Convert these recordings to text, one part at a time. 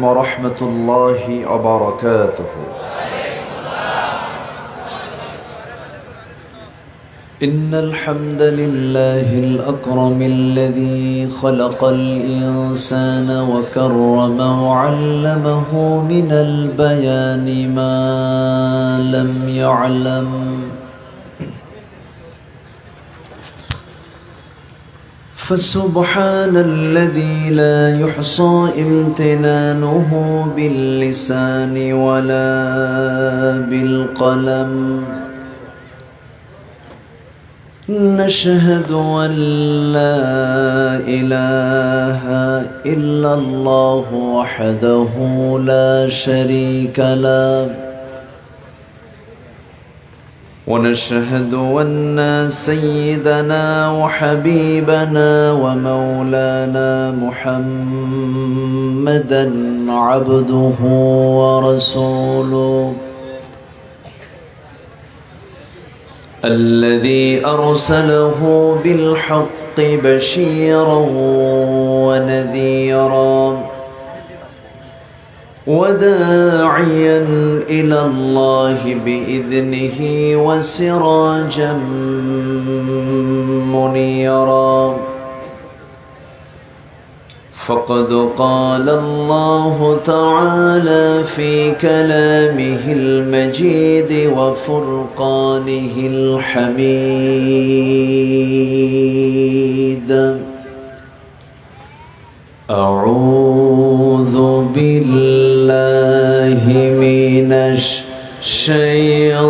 ورحمة الله وبركاته. إن الحمد لله الأكرم الذي خلق الإنسان وكرمه وعلمه من البيان ما لم يعلم، فسبحان الذي لا يحصى امتنانه باللسان ولا بالقلم. نشهد أن لا إله إلا الله وحده لا شريك له، ونشهد أن سيدنا وحبيبنا ومولانا محمدا عبده ورسوله، الذي أرسله بالحق بشيرا ونذيرا وداعيا إلى الله بإذنه وسراجا منيرا. فقد قال الله تعالى في كلامه المجيد وفرقانه الحميد: أعوذ بالله من الشيطان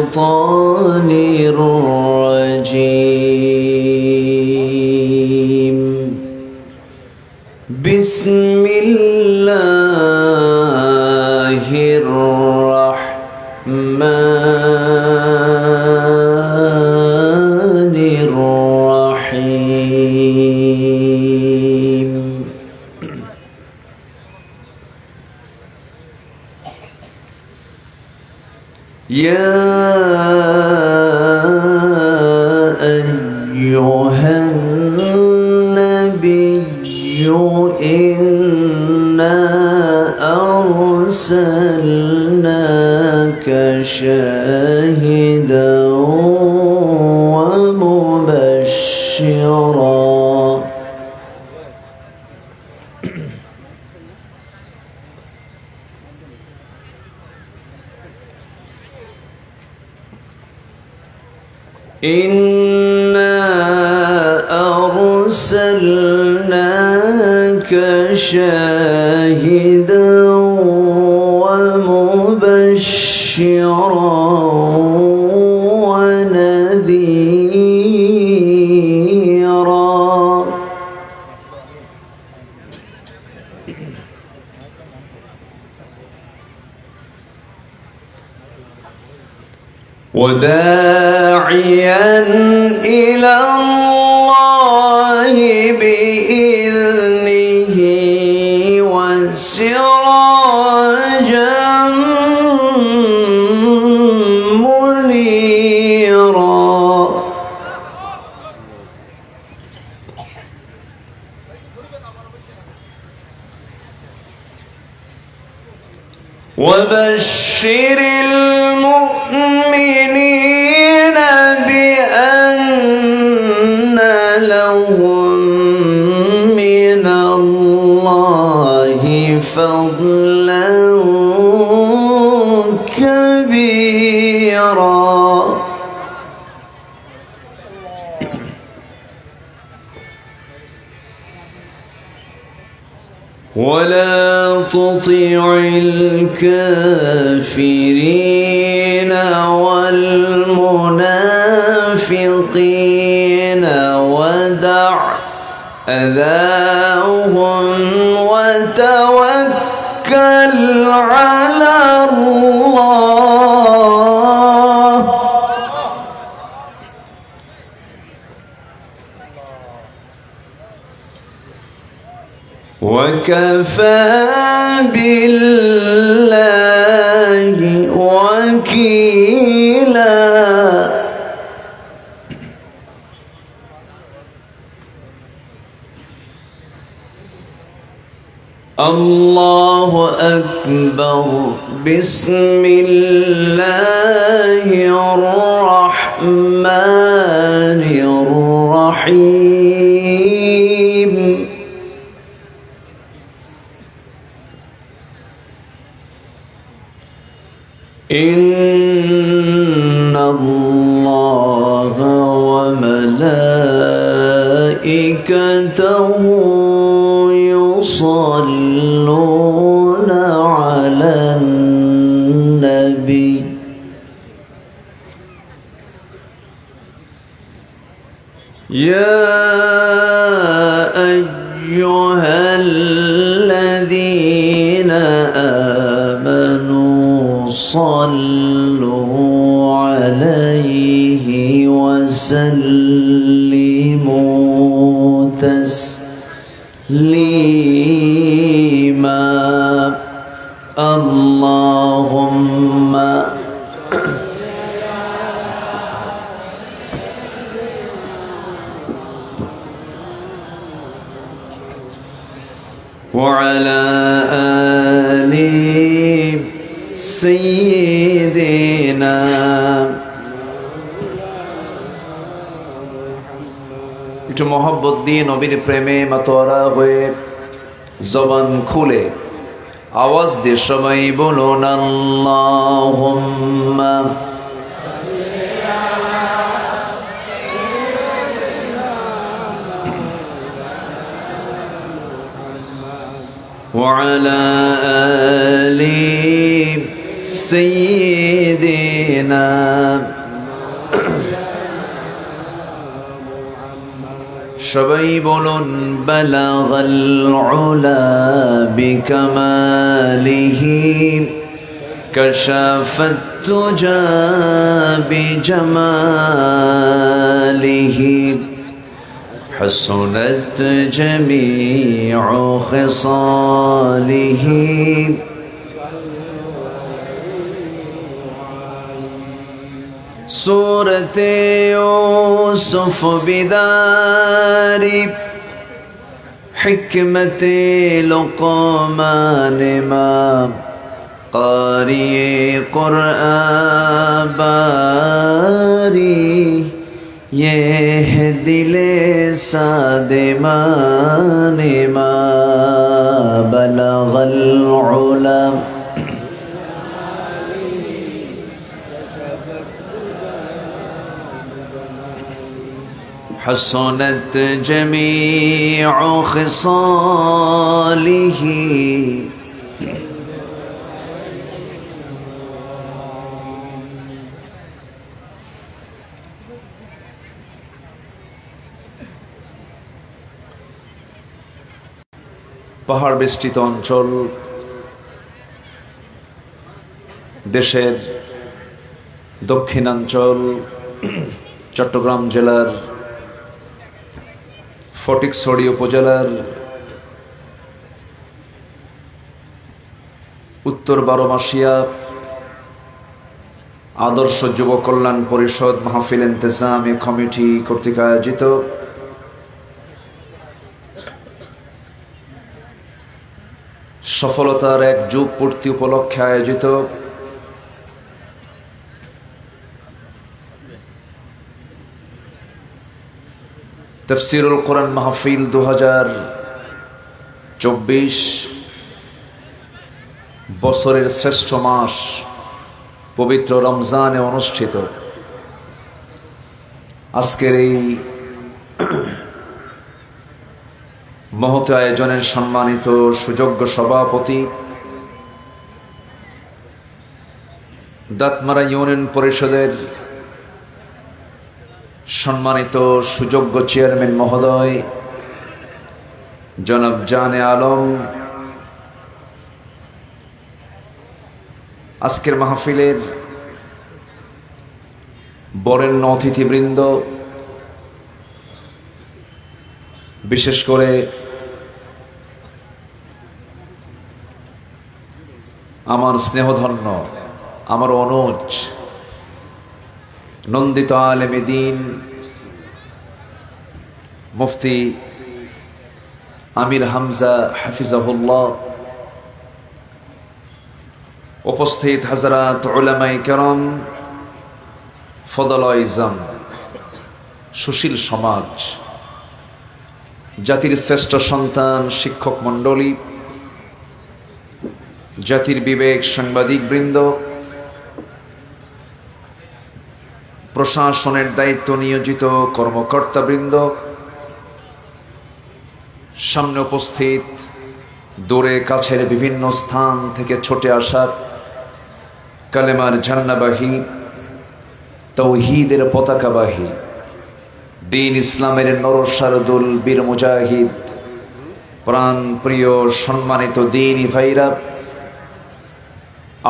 الرجيم. بسم الله الرحمن الرحيم. يا أيها النبي إنا أرسلناك شاهدا ومبشرا إنا أرسلناك شاهدا ومبشرا ونذيرا. وداعيا إلى الله بإذنه وسراجا منيرا. وبشر المؤمنين بأن لهم من الله فضلا كبيرا. ولا تطع الكافرين والمنافقين ودع أذاهم وتوكل على الله. وكفى بالله وكيلا. الله أكبر بسم الله الرحمن الرحيم إن الله وملائكته يصلون على النبي يا أيها الذين آمنوا صلوا عليه وسلموا تسليما اللهم وعلى آل سيدنا একটু মোহাব্বত দিয়ে নবীর প্রেমে মাতোয়ারা হয়ে জবান খুলে আওয়াজ দিয়ে সবাই বলুন আল্লাহুম্মা وعلى آل سيدنا সবাই বলুন বালাগাল উলা বিকামালিহি কাশাফাত তুজা বিজামালিহি حسنت جميع خصاله سورة يوسف بدار حكمة لقمان ما قارئ قرآن باري یہ دل سادمان ما بلغ العلا حسنت جميع خصاله পাহাড় বেষ্টিত অঞ্চল দেশের দক্ষিণাঞ্চল চট্টগ্রাম জেলার ফটিকছড়ি উপজেলার উত্তর বারোমাসিয়া আদর্শ যুব কল্যাণ পরিষদ মাহফিল ইন্তেজামি কমিটি কর্তৃক আয়োজিত সফলতার এক যুগ পূর্তি উপলক্ষে আয়োজিত তাফসীরুল কোরআন মাহফিল 2024 বছরের শ্রেষ্ঠ মাস পবিত্র রমজানে অনুষ্ঠিত আজকের এই মহৎ আয়োজনের সম্মানিত সুযোগ্য সভাপতি দাঁতমারা ইউনিয়ন পরিষদের সম্মানিত সুযোগ্য চেয়ারম্যান মহোদয় জনাব জানে আলম, আজকের মাহফিলের বরেণ্য অতিথিবৃন্দ, বিশেষ করে আমার স্নেহধন্য আমার অনুজ নন্দিত আলেমে দ্বীন মুফতি আমির হামজা হাফিজাহুল্লাহ, উপস্থিত হযরত উলামায়ে কেরাম, ফদলায়ে ইজম, সুশীল সমাজ, জাতির শ্রেষ্ঠ সন্তান, শিক্ষক মণ্ডলী, জাতির বিবেক, সাংবাদিক বৃন্দ, প্রশাসনের দায়িত্ব নিয়োজিত কর্মকর্তা বৃন্দ, সামনে উপস্থিত দূরে কাছের বিভিন্ন স্থান থেকে ছুটে আসা কালেমার ঝান্ডাবাহী, তৌহিদের পতাকাবাহী, দ্বীন ইসলামের নরসারদুল বীর মুজাহিদ, প্রাণ প্রিয় সম্মানিত দ্বীনি ভাইরা,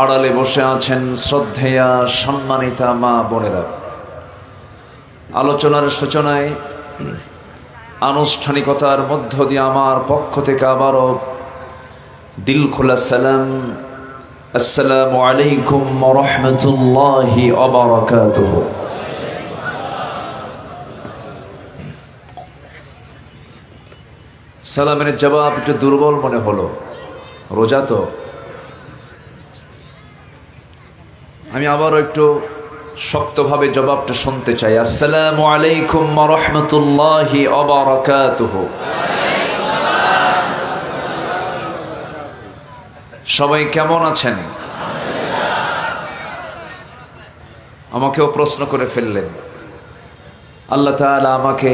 আড়ালে বসে আছেন শ্রদ্ধেয়া সম্মানিতা মা বোনেরা। আলোচনার সূচনায় আনুষ্ঠানিকতার মধ্য দিয়ে আমার পক্ষ থেকে আবারও দিল খোলা সালাম, আসসালামু আলাইকুম ওয়া রাহমাতুল্লাহি ওয়া বারাকাতুহু। সালামের জবাব একটু দুর্বল মনে হলো, রোজা তো। আমি আবারও একটু শক্তভাবে জবাবটা শুনতে চাই। আসসালামু আলাইকুম ওয়া রাহমাতুল্লাহি ওয়া বারাকাতুহু। সবাই কেমন আছেন? আমাকেও প্রশ্ন করে ফেললেন। আল্লাহ তাআলা আমাকে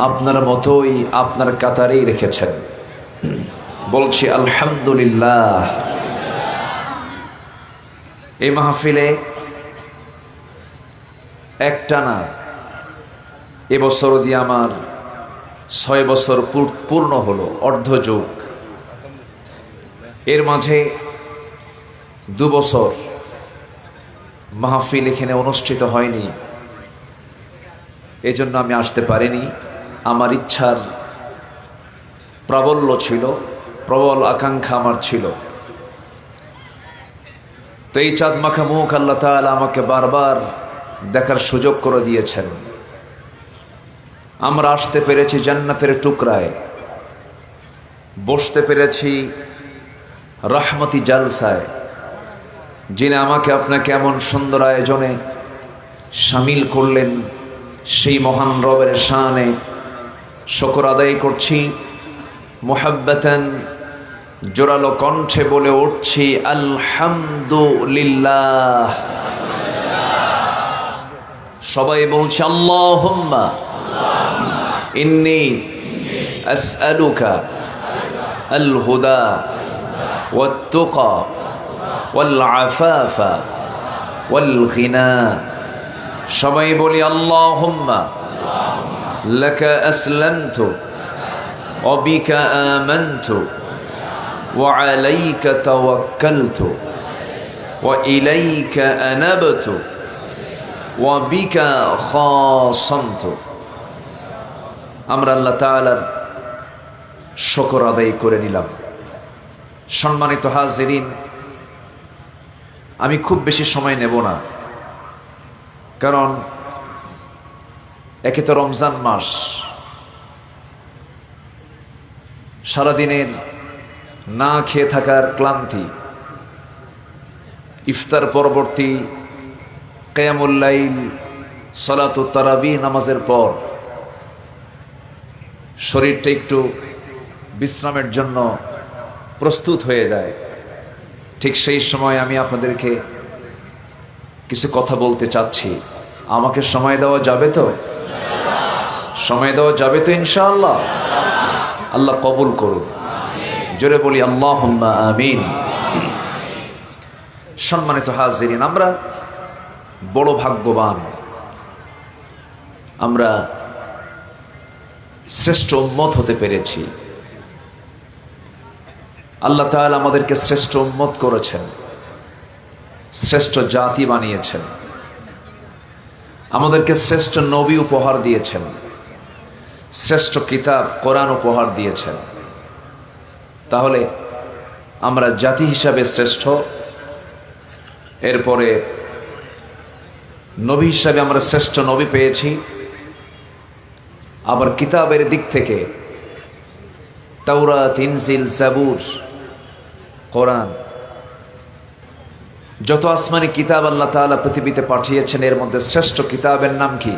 আপনার মতোই আপনার কাতারেই রেখেছেন, বলছি আলহামদুলিল্লাহ। এই মাহফিলে একটানা এবছর দিয়ে আমার 6 বছর পূর্ণ হলো, অর্ধযুগ। এর মাঝে 2 বছর মাহফিল এখানে অনুষ্ঠিত হয়নি, এজন্য আমি আসতে পারিনি। আমার ইচ্ছার প্রাবল্য ছিল, প্রবল আকাঙ্ক্ষা আমার ছিল। তো এই চাঁদ মাখা মুখ আল্লাহ তাআলা আমাকে বারবার দেখার সুযোগ করে দিয়েছেন। আমরা আসতে পেরেছি জান্নাতের টুকরায়, বসতে পেরেছি রহমতি জালসায়, যিনি আমাকে আপনাকে এমন সুন্দর আয়োজনে শামিল করলেন, সেই মহান রবের শানে শুকর আদায় করছি। মুহাব্বাতান জোরালো কণ্ঠে বলে উঠছি আলহামদুলিল্লাহ। সবাই বলছে আল্লাহুম্মা ইন্নী আসআলুকা আল হুদা ওয়াত তুকা ওয়াল আফাফা ওয়াল গিনা। সবাই বলি আল্লাহুম্মা লাকা আসলামতু ওয়া বিকা আমানতু ওয়া আলাইকা তাওয়াক্কালতু ওয়া ইলাইকা আনাবতু ওয়া বিকা খাসামতু। আমরা আল্লাহ তাআলার শুকর আদায় করে নিলাম। সম্মানিত হাজিরিন, আমি খুব বেশি সময় নেব না, কারণ একে তো রমজান মাস, সারাদিনের না খেয়ে থাকার ক্লান্তি, ইফতার পরবর্তী কিয়ামুল লাইল, সালাতুত তারাবিহ নামাজের পর শরীরটা একটু বিশ্রামের জন্য প্রস্তুত হয়ে যায়। ঠিক সেই সময় আমি আপনাদেরকে কিছু কথা বলতে চাচ্ছি। আমাকে সময় দেওয়া যাবে তো? সময় দেওয়া যাবে তো ইনশাআল্লাহ? আল্লাহ কবুল করুন। জোরে বলি আল্লাহুম্মা আমিন। সম্মানিত হাজিরিন, আমরা বড় ভাগ্যবান, আমরা শ্রেষ্ঠ উম্মত হতে পেরেছি। আল্লাহ তাআলা আমাদেরকে শ্রেষ্ঠ উম্মত করেছেন, শ্রেষ্ঠ জাতি বানিয়েছেন, আমাদেরকে শ্রেষ্ঠ নবী উপহার দিয়েছেন, শ্রেষ্ঠ কিতাব কোরআন উপহার দিয়েছেন। তাহলে আমরা জাতি হিসাবে শ্রেষ্ঠ, এরপরে নবী হিসাবে আমরা শ্রেষ্ঠ নবী পেয়েছি। আবার কিতাবের দিক থেকে তাওরাত, ইনজিল, জাবুর, কোরআন যত আসমানি কিতাব আল্লাহ তাআলা পৃথিবীতে পাঠিয়েছেন এর মধ্যে শ্রেষ্ঠ কিতাবের নাম কি?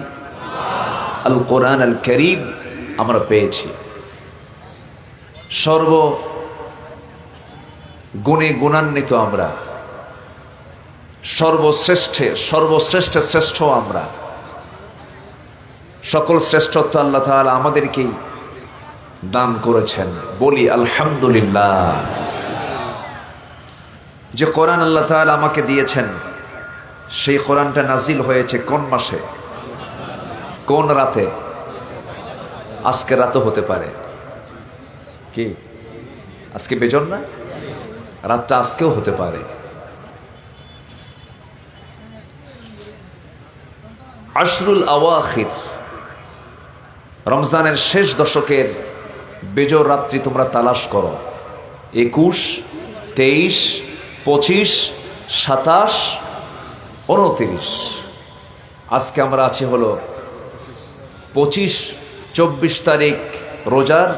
আল কোরআন আল কারীম আমরা পেয়েছি। সর্ব গুণে গুণান্বিত আমরা, সর্বশ্রেষ্ঠ শ্রেষ্ঠ আমরা। সকল শ্রেষ্ঠত্ব আল্লাহ তাআলা আমাদেরকেই দান করেছেন। বলি আলহামদুলিল্লাহ। যে কোরআন আল্লাহ তাআলা আমাকে দিয়েছেন সেই কোরআনটা নাজিল হয়েছে কোন মাসে, কোন রাতে? আজকে রাতও হতে পারে। কি আজকে বেজন না? রাতটা আজকেও হতে পারে। আশরুল আওয়াখির, রমজানের শেষ দশকের বেজোর রাত্রি তোমরা তালাশ করো। 21, 23, 25, 27, 29। আজকে আমরা আছি হলো 25, 24 তারিখ রোজার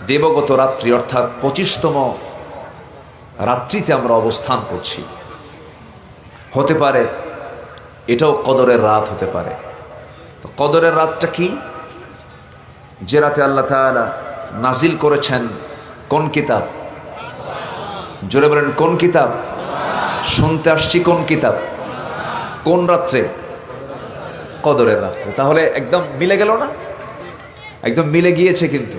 দেবগত রাত্রি, অর্থাৎ 25তম রাত্রিতে আমরা অবস্থান করছি। হতে পারে এটাও কদরের রাত হতে পারে। তো কদরের রাতটা কি? যে রাতে আল্লাহ তাআলা নাজিল করেছেন কোন কিতাব? জোরে বলেন কোন কিতাব? শুনতে আসছি কোন কিতাব? কোন রাত্রে? কদরের রাত্রে। তাহলে একদম মিলে গেল না? একদম মিলে গিয়েছে। কিন্তু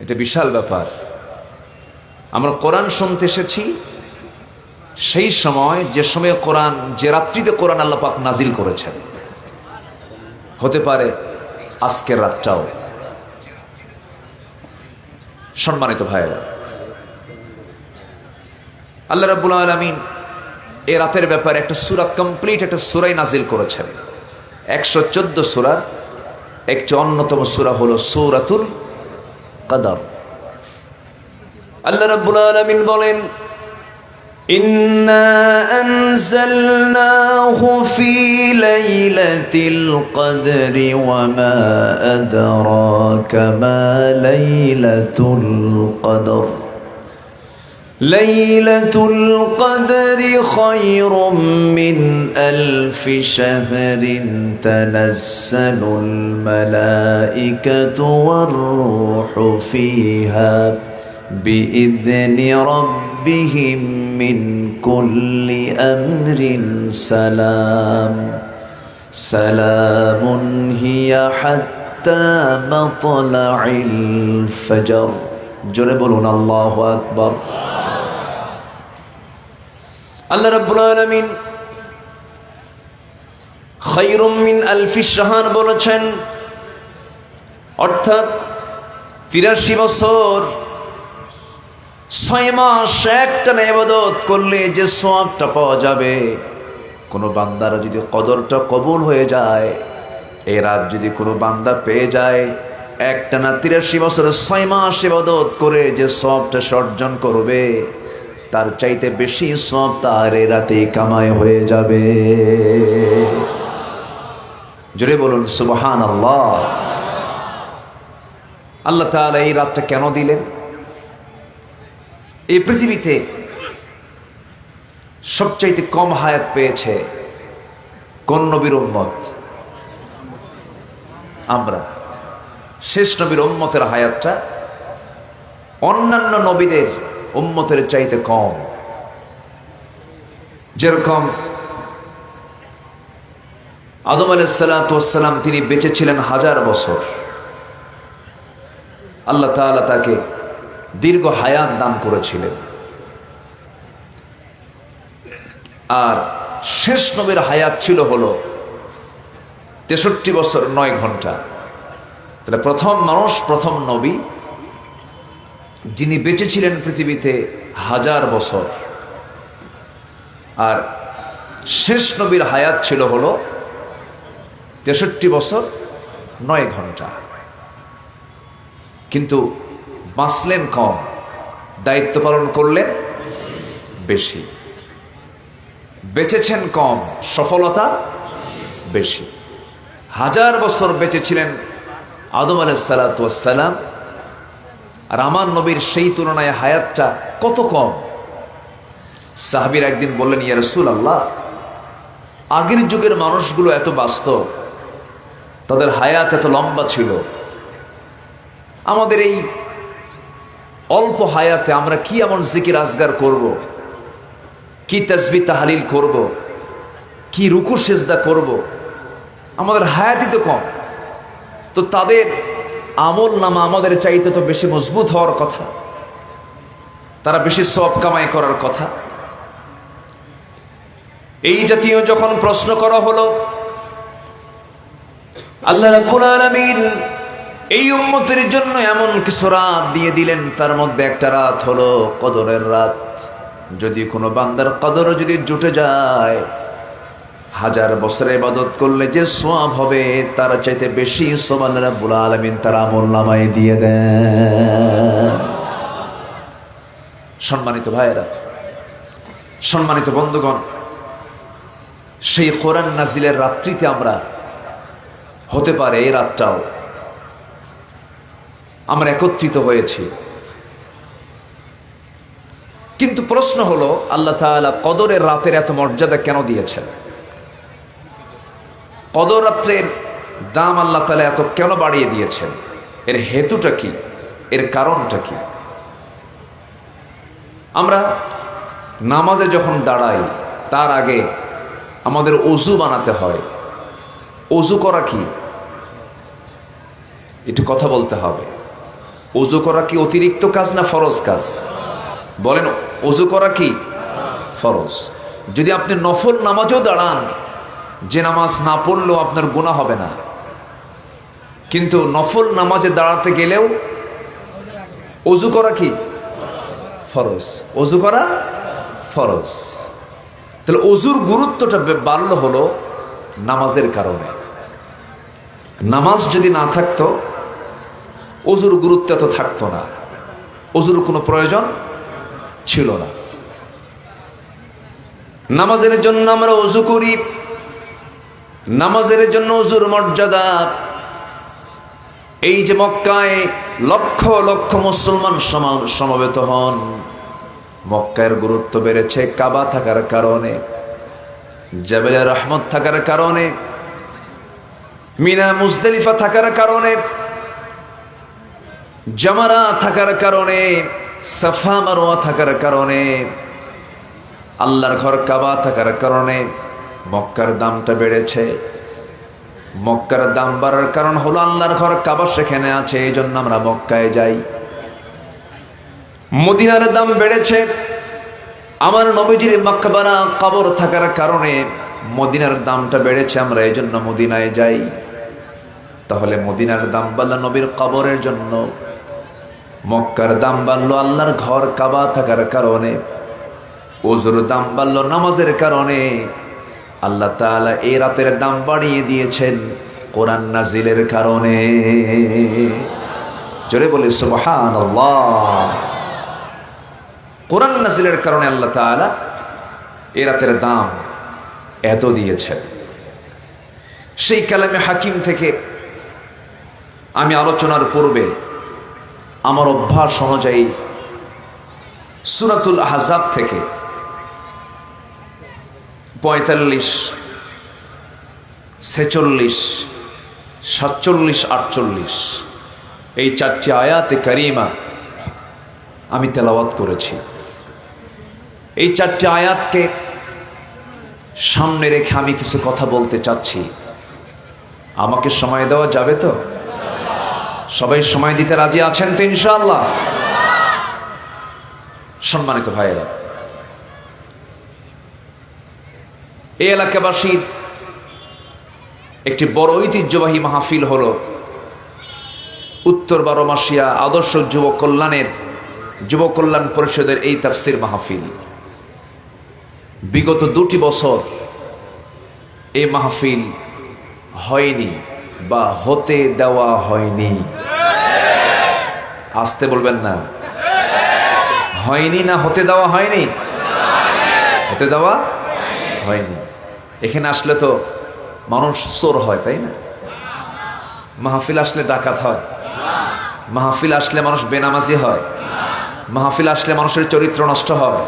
এটা বিশাল ব্যাপার। আমরা কোরআন শুনতে এসেছি সেই সময়, যে সময় কোরআন, যে রাত্রিতে কোরআন আল্লাহ পাক নাজিল করেছেন। হতে পারে আজকের রাতটাও। সম্মানিত ভাইয়েরা, আল্লাহ রাব্বুল আলামিন এই রাতের ব্যাপারে একটা সূরা, কমপ্লিট একটা সূরাই নাজিল করেছেন। 114 সূরা, একটি অন্যতম সূরা হলো সূরাতুল কদর। আল্লাহ রাব্বুল আলামিন বলেন, ইন্না আনজালনাহু ফি লাইলাতিল কদরি ওয়া মা আদরাকা মা লাইলাতুল কদর লাইলাতুল কদরি খায়রুম মিন আলফি শাহরিন তানাজ্জালুল মালাইকাতু ওয়ার রূহু ফিহা বিইذনি রাব্বিহিম মিন কুল্লি আমরিন সালাম সালামুন হিয়া হাত্তা মাতলাইল ফজর। জোরে বলুন আল্লাহু আকবার। আল্লাহ রাব্বুল আলামিন খায়রুম মিন আলফি শাহর বলেছেন, অর্থাৎ ৮৩ বছর ৬ মাস একটানা ইবাদত করলে যে সওয়াবটা পাওয়া যাবে, কোনো বান্দার যদি কদরটা কবুল হয়ে যায়, এই রাত যদি কোনো বান্দা পেয়ে যায়, একটানা ৮৩ বছরের ৬ মাস ইবাদত করে যে সওয়াবটা অর্জন করবে, তার চাইতে বেশি সওয়াব তার এই রাতে কামাই হয়ে যাবে। জোরে বলুন সুবহানাল্লাহ। আল্লাহ তাআলা এই রাতটা কেন দিলেন? এই পৃথিবীতে সবচাইতে কম হায়াত পেয়েছে কোন নবীর উম্মত? আমরা। শেষ নবীর উম্মতের হায়াতটা অন্যান্য নবীদের উম্মতের চাইতে কম। যেরকম আদম আলাইহিস সালাতু ওয়াস সালাম, তিনি বেঁচে ছিলেন 1000 বছর। আল্লাহ তাআলা তাকে দীর্ঘ হায়াত দান করেছিলেন। আর শেষ নবীর হায়াত ছিল হলো 63 বছর 9 ঘন্টা। তাহলে প্রথম মানুষ, প্রথম নবী যিনি বেঁচে ছিলেন পৃথিবীতে 1000 বছর, আর শেষ নবীর হায়াত ছিল হলো 63 বছর 9 ঘন্টা। কিন্তু বাঁচলেন কম, দায়িত্ব পালন করলেন বেশি। বেঁচেছেন কম, সফলতা বেশি। 1000 বছর বেঁচে ছিলেন আদম আলাইহিস সালাতু ওয়াস সালাম, আর আমার নবীর সেই তুলনায় হায়াতটা কত কম। সাহাবীর একদিন বললেন, ইয়া রাসূলুল্লাহ, আগের যুগের মানুষগুলো এত বাস্তব, তাদের হায়াত এত লম্বা ছিল, আমাদের এই অল্প হায়াতে আমরা কি এমন জিকির আজগার করব, কি তাসবিহ তাহলিল করব, কি রুকু সেজদা করব, আমাদের হায়াতই তো কম, তো তাদের আমল নামা আমাদের চাইতে তো বেশি মজবুত হওয়ার কথা, তারা বেশি সওয়াব কামাই করার কথা। এই জাতীয় যখন প্রশ্ন করা হলো, আল্লাহ রাব্বুল আলামিন এই উম্মতের জন্য এমন কিছু রাত দিয়ে দিলেন, তার মধ্যে একটা রাত হলো কদরের রাত। যদি কোনো বান্দার কদর যদি জুটে যায়, 1000 বছর ইবাদত করলে যে সওয়াব হবে তার চাইতে বেশি সওয়াব আল্লাহ রাব্বুল আলামিন তার আমলনামায় দিয়ে দেন। সম্মানিত ভাইয়েরা, সম্মানিত বন্ধুগণ, সেই কোরআন নাজিলের রাত্রিতে আমরা হতে পারে এই রাতটাও আমরা একত্রিত হয়েছি। কিন্তু প্রশ্ন হলো, আল্লাহ তাআলা কদরের রাতের এত মর্যাদা কেন দিয়েছেন? কদর রাত্রের দাম আল্লাহ তাআলা এত কেন বাড়িয়ে দিয়েছেন? এর হেতুটা কি? এর কারণটা কি? আমরা নামাজে যখন দাঁড়াই তার আগে আমাদের ওযু বানাতে হয়। ওযু করা কি? একটু কথা বলতে হবে। ওযু করা কি অতিরিক্ত কাজ না ফরজ কাজ? বলেন, ওযু করা কি ফরজ? যদি আপনি নফল নামাজেও দাঁড়ান, যে নামাজ না পড়লেও আপনার গুনাহ হবে না, কিন্তু নফল নামাজে দাঁড়াতে গেলেও ওযু করা কি ফরজ? ওযু করা ফরজ। তাহলে ওযুর গুরুত্বটা বাড়লো হলো নামাজের কারণে। নামাজ যদি না থাকতো ওযুর গুরুত্ব তো থাকতো না, ওযুর কোনো প্রয়োজন ছিল না। নামাজের জন্য আমরা ওযু করি, নামাজের জন্য ওযুর মর্যাদা। এই যে মক্কায় লক্ষ লক্ষ মুসলমান সমবেত হন, মক্কার গুরুত্ব বেড়েছে কাবা থাকার কারণে, জাবেলে রহমত থাকার কারণে, মিনা মুজদালিফা থাকার কারণে, জামারা থাকার কারণে, সাফা মারওয়া থাকার কারণে, আল্লাহর ঘর কাবা থাকার কারণে মক্কার দামটা বেড়েছে। মক্কার দাম বাড়ার কারণ হলো আল্লাহর ঘর কাবা সেখানে আছে, এই জন্য আমরা মক্কায় যাই। মদিনার দাম বেড়েছে, আমার নবীজির মাকবারা কবর থাকার কারণে মদিনার দামটা বেড়েছে, আমরা এই জন্য মদিনায় যাই। তাহলে মদিনার দাম বাড়লো নবীর কবরের জন্য, মক্কার দাম বাড়লো আল্লাহর ঘর কাবা থাকার কারণে, ওযুর দাম বাড়লো নামাজের কারণে। আল্লাহ তাআলা এই রাতের দাম বাড়িয়ে দিয়েছেন কোরআন নাজিলের কারণে। জোরে বলি সুবহানাল্লাহ। কোরআন নাজিলের কারণে আল্লাহ তাআলা এই রাতের দাম এত দিয়েছেন। সেই কালামে হাকিম থেকে আমি আলোচনার পূর্বে আমার অভ্যাস অনুযায়ী সূরাতুল আহজাব থেকে 45, 46, 47, 48 এই 4টি আয়াতে কারিমা আমি তেলাওয়াত করেছি। এই 4টি আয়াতকে সামনে রেখে আমি কিছু কথা বলতে চাচ্ছি। আমাকে সময় দেওয়া যাবে তো? সবাই সময় দিতে রাজি আছেন তো ইনশাআল্লাহ? সম্মানিত ভাইয়েরা, এই এলাকাবাসীর একটি বড় ঐতিহ্যবাহী মাহফিল হল উত্তর 12 মাসিয়া আদর্শ যুব কল্যাণ পরিষদের এই তাফসির মাহফিল। বিগত 2টি বছর এই মাহফিল হয়নি বা হতে দেওয়া হয়নি। আসতে বলবেন না, হয়নি না হতে দেওয়া হয়নি? হতে দেওয়া হয়নি। এখানে আসলে তো মানুষ চোর হয়, তাই না? মাহফিল আসলে ডাকাত হয়, মাহফিল আসলে মানুষ বেনামাজি হয়, মাহফিল আসলে মানুষের চরিত্র নষ্ট হয়।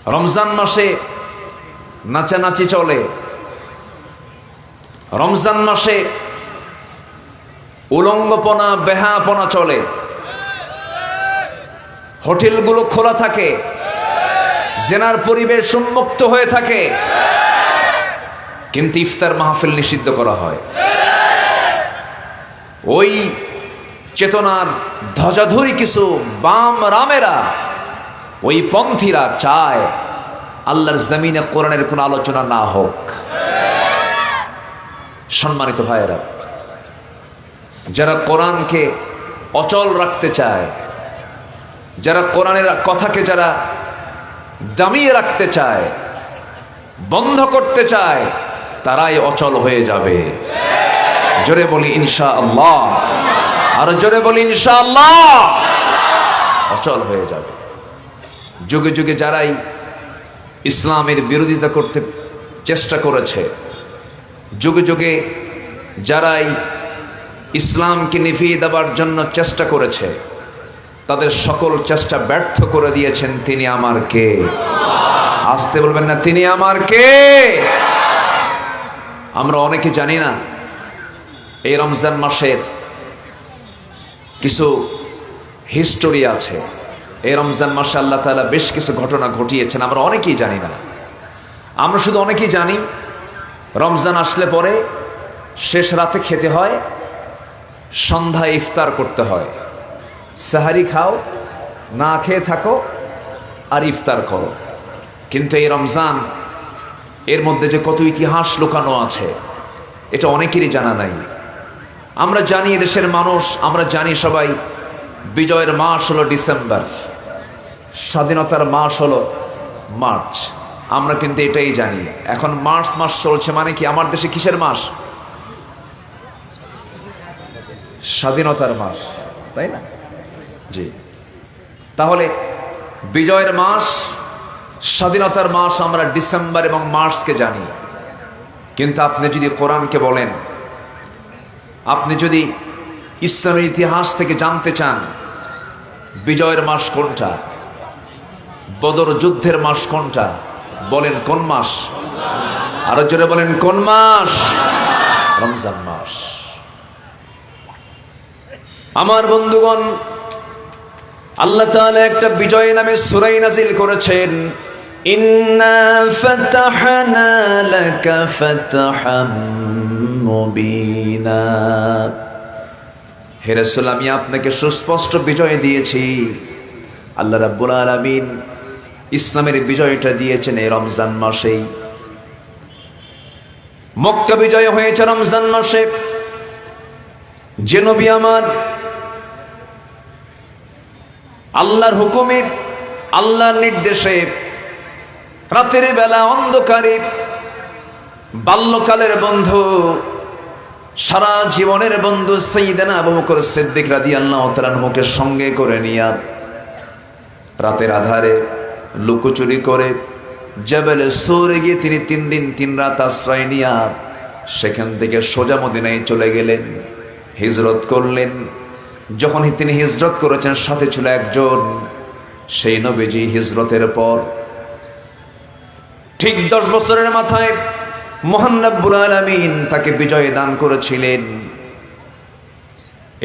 রমজান মাসে নাচানাচি চলে, রমজান মাসে উলঙ্গপনা বেহাপনা চলে, হোটেলগুলো খোলা থাকে, জেনার পরিবেশ উন্মুক্ত হয়ে থাকে, কিন্তু ইফতার মাহফিল নিষিদ্ধ করা হয়। ওই চেতনার ধ্বজাধরি কিছু বাম রামেরা, ওই পন্থীরা চায় আল্লাহর জমিনে কোরআনের কোনো আলোচনা না হোক। সম্মানিত ভাইয়েরা, যারা কোরআনকে অচল রাখতে চায়, যারা কোরআনের কথাকে যারা দামিয়ে রাখতে চায়, বন্ধ করতে চায়, তারাই অচল হয়ে যাবে। জোরে বলি ইনশাআল্লাহ, আর জোরে বলি ইনশাআল্লাহ। অচল হয়ে যাবে। যুগে যুগে যারাই ইসলামের বিরোধিতা করতে চেষ্টা করেছে, যুগে যুগে যারাই ইসলামকে নিভিয়ে দেওয়ার জন্য চেষ্টা করেছে, তাদের সকল চেষ্টা ব্যর্থ করে দিয়েছেন তিনি আমার কে। আসতে বলবেন না, তিনি আমার কে। আমরা অনেকে জানি না এই রমজান মাসের কিছু হিস্টোরি আছে। এই রমজান মাসে আল্লাহ তাআলা বেশ কিছু ঘটনা ঘটিয়েছেন, আমরা অনেকেই জানি না। আমরা শুধু অনেকেই জানি রমজান আসলে পরে শেষ রাতে খেতে হয়, সন্ধ্যায় ইফতার করতে হয়। সাহারি খাও, না খেয়ে থাকো, আর ইফতার করো। কিন্তু এই রমজান, এর মধ্যে যে কত ইতিহাস লুকানো আছে এটা অনেকেরই জানা নাই। আমরা জানি দেশের মানুষ, আমরা জানি সবাই বিজয়ের মাস হলো ডিসেম্বর, স্বাধীনতার মাস হলো মার্চ। আমরা কিন্তু এটাই জানি। এখন মার্চ মাস চলছে মানে কি, আমার দেশে কিসের মাস? স্বাধীনতার মাস, তাই না? জি। তাহলে বিজয়ের মাস, স্বাধীনতার মাস আমরা ডিসেম্বর এবং মার্চকে জানি। কিন্তু আপনি যদি কোরআনকে বলেন, আপনি যদি ইসলামের ইতিহাস থেকে জানতে চান বিজয়ের মাস কোনটা, বদর যুদ্ধের মাস কোনটা, বলেন কোন মাস? আরো জোরে বলেন কোন মাস? রমজান মাস। আমার বন্ধুগণ, আল্লাহ তাআলা একটা বিজয় নামে সূরা নাজিল করেছেন। ইন্না ফাতাহনা লাকা ফাতহাম মুবিনা। হে রাসূল, আমি আপনাকে সুস্পষ্ট বিজয় দিয়েছি। আল্লাহ রাব্বুল আলামিন ইসলামের বিজয়টা দিয়েছেন এই রমজান মাসেই। মক্কা বিজয় হয়েছে রমজান মাসে। যে নবী আমার আল্লাহর হুকুমে, আল্লাহর নির্দেশে রাতের বেলা অন্ধকারে বাল্যকালের বন্ধু, সারা জীবনের বন্ধু সাইয়েদনা আবু বকর সিদ্দিক রাদিয়াল্লাহু তাআলা আনহুকে সঙ্গে করে নিয়ে রাতের আধারে লুকোচুরি করে জাবেলে সূরে গিয়ে তিনি 3 দিন 3 রাত আশ্রয় নিয়া সেখান থেকে সোজা মদিনায় চলে গেলেন, হিজরত করলেন। যখন তিনি হিজরত করেছেন, সাথে ছিল একজন। সেই নবীজি হিজরতের পর ঠিক 10 বছরের মাথায় মহান রব্বুল আলামিন তাকে বিজয় দান করেছিলেন।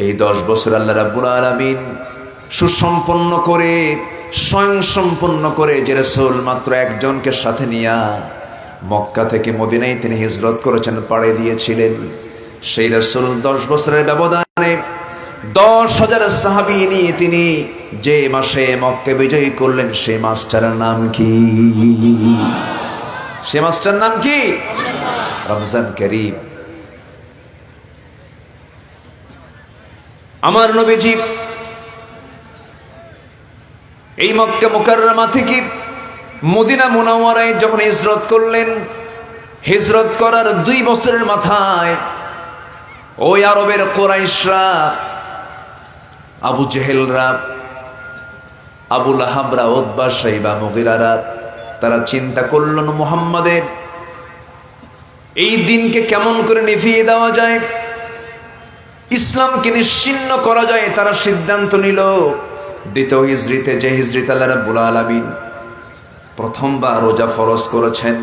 এই 10 বছর আল্লাহ রব্বুল আলামিন সুসম্পন্ন করে, স্বয়ং সম্পন্ন করে যে রাসূল মাত্র একজনকে সাথে নিয়া মক্কা থেকে মদিনায় তিনি হিজরত করেছেন, পাড়ি দিয়েছিলেন। সেই রাসূল 10 বছরের ব্যবধানে 10,000 সাহাবী নিয়ে তিনি যে মাসে মক্কা বিজয় করলেন, সেই মাসটার নাম কি? সে মাসটার নাম কি? রমজান কারীম। আমার নবীজি এই মক্কা মুকাররমা থেকে মদিনা মুনাওয়ারায় যখন হিজরত করলেন, হিজরত করার 2 বছরের মাথায় ওই আরবের কুরাইশরা, আবু জেহেলরা, আবু লাহাবরা, উতবা, শাইবা, মুগীরারা, তারা চিন্তা করলেন মুহাম্মাদের এই দিনকে কেমন করে নিভিয়ে দেওয়া যায়, ইসলামকে নিশ্চিহ্ন করা যায়। তারা সিদ্ধান্ত নিল 2য় হিজরিতে, যে হিজরিতে আল্লাহ রাব্বুল আলামিন প্রথমবার রোজা ফরজ করেছেন।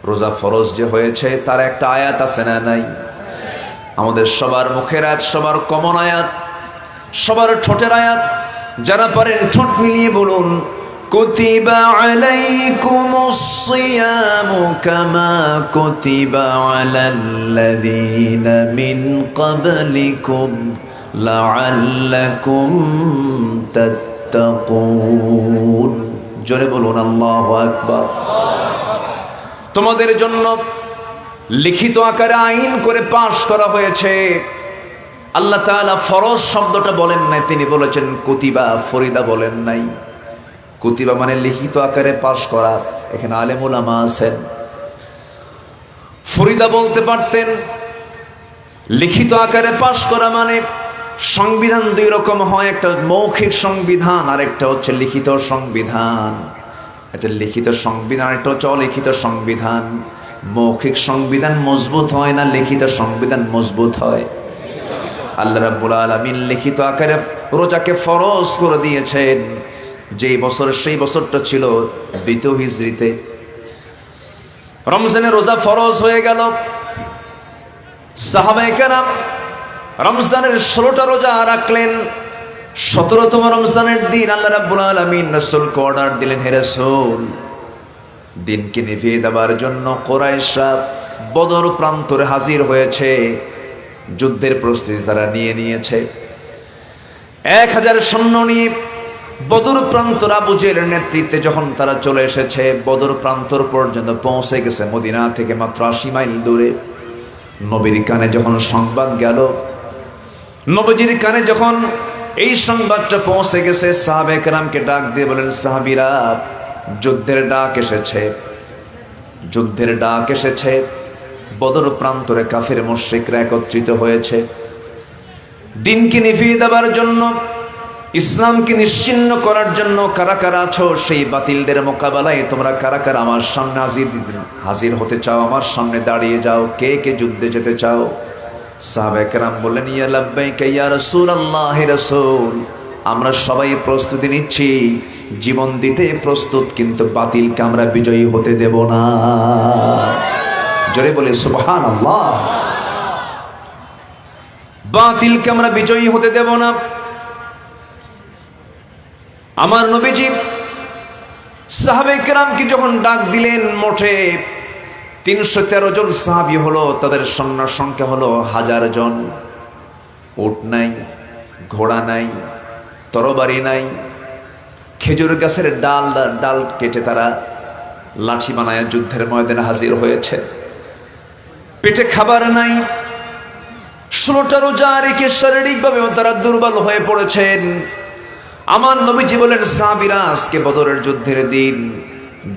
রোজা ফরজ যে হয়েছে তার একটা আয়াত আছে না নাই? আমাদের সবার মুখের আয়াত, সবার কমন আয়াত, সবার ঠোঁটের আয়াত। যারা পারেন ঠোঁট মিলিয়ে বলুন, কুতিবা আলাইকুমুস সিয়ামু কামা কুতিবা আলাল্লাযীনা মিন ক্বাবলিকুম লাআল্লাকুম তাত্তাকুন। জোরে বলুন আল্লাহু আকবার। তোমাদের জন্য লিখিত আকারে আইন করে পাশ করা হয়েছে। আল্লাহ তাআলা ফরজ শব্দটা বলেন নাই, তিনি বলেছেন কুতিবা, ফরিদা বলেন নাই। কুতিবা মানে লিখিত আকারে পাশ করা। এখানে আলেম উলামা আছেন, ফরিদা বলতে পারতেন। লিখিত আকারে পাশ করা মানে সংবিধান দুই রকম হয়, একটা মৌখিক সংবিধান আর একটা হচ্ছে লিখিত সংবিধান। একটা লিখিত সংবিধান, একটা হচ্ছে অলিখিত সংবিধান। মৌখিক সংবিধান মজবুত হয় না, লিখিত সংবিধান মজবুত হয়। আল্লাহ রাব্বুল আলামিন লিখিত আকারে রোজাকে ফরজ করে দিয়েছেন। যেই বছর, সেই বছরটা ছিল দ্বিতীয় হিজরিতে। রমজানের রোজা ফরজ হয়ে গেল। সাহাবায়ে কেরাম রমজানের 16টা রোজা রাখলেন। 17তম রমজানের দিন আল্লাহ রাব্বুল আলামিন রাসূলকে অর্ডার দিলেন, হে রাসূল, দিনকে নিভিয়ে দেবার জন্য কুরাইশরা বদর প্রান্তরে হাজির হয়েছে। যুদ্ধের প্রস্তুতি তারা নিয়ে নিয়েছে। 1000 সৈন্য নিয়ে বদর প্রান্তর আবু জেহেলের নেতৃত্বে যখন তারা চলে এসেছে, বদর প্রান্তর পর্যন্ত পৌঁছে গেছে, মদিনা থেকে মাত্র 80 মাইল দূরে। নবীর কানে যখন সংবাদ গেল, নবীজির কানে যখন এই সংবাদটা পৌঁছে গেছে, সাহাবায়ে কেরামকে ডাক দিয়ে বলেন, সাহাবীরা, যুদ্ধের ডাক এসেছে, যুদ্ধের ডাক এসেছে। বদর প্রান্তরে কাফের মুশরিকরা একত্রিত হয়েছে দিনকে নিভিয়ে দেবার জন্য, ইসলামকে নিশ্চিহ্ন করার জন্য। কারা কারা আছো সেই বাতিলদের মোকাবেলায়? তোমরা কারা কারা আমার সামনে হাজির হতে চাও? আমার সামনে দাঁড়িয়ে যাও। কে কে যুদ্ধে যেতে চাও? সাহাবায়ে কেরাম বললেন, ইয়া লাব্বাইকা ইয়া রাসূলুল্লাহ, হে রাসূল, আমরা সবাই প্রস্তুতি নিচ্ছি, জীবন দিতে প্রস্তুত, কিন্তু বাতিলকে আমরা বিজয়ী হতে দেব না। জোরে বলে সুবহানাল্লাহ। বাতিলকে আমরা বিজয়ী হতে দেব না। আমার নবীজি সাহাবায়ে কেরামকে যখন ডাক দিলেন, মোটে 313 জন সাহাবী হলো। তাদের সৈন্য সংখ্যা হলো 1000 জন। উট নাই, ঘোড়া নাই, তরবারি নাই। খেজুর গাছের ডাল কেটে তারা লাঠি বানায় যুদ্ধের ময়দানে হাজির হয়েছে। পেটে খাবার নাই। 16টা রোজা রেখে শারীরিকভাবে তারা দুর্বল হয়ে পড়েছেন। আমার নবীজি বলেন, সাহাবীরা, আজকে বদরের যুদ্ধের দিন,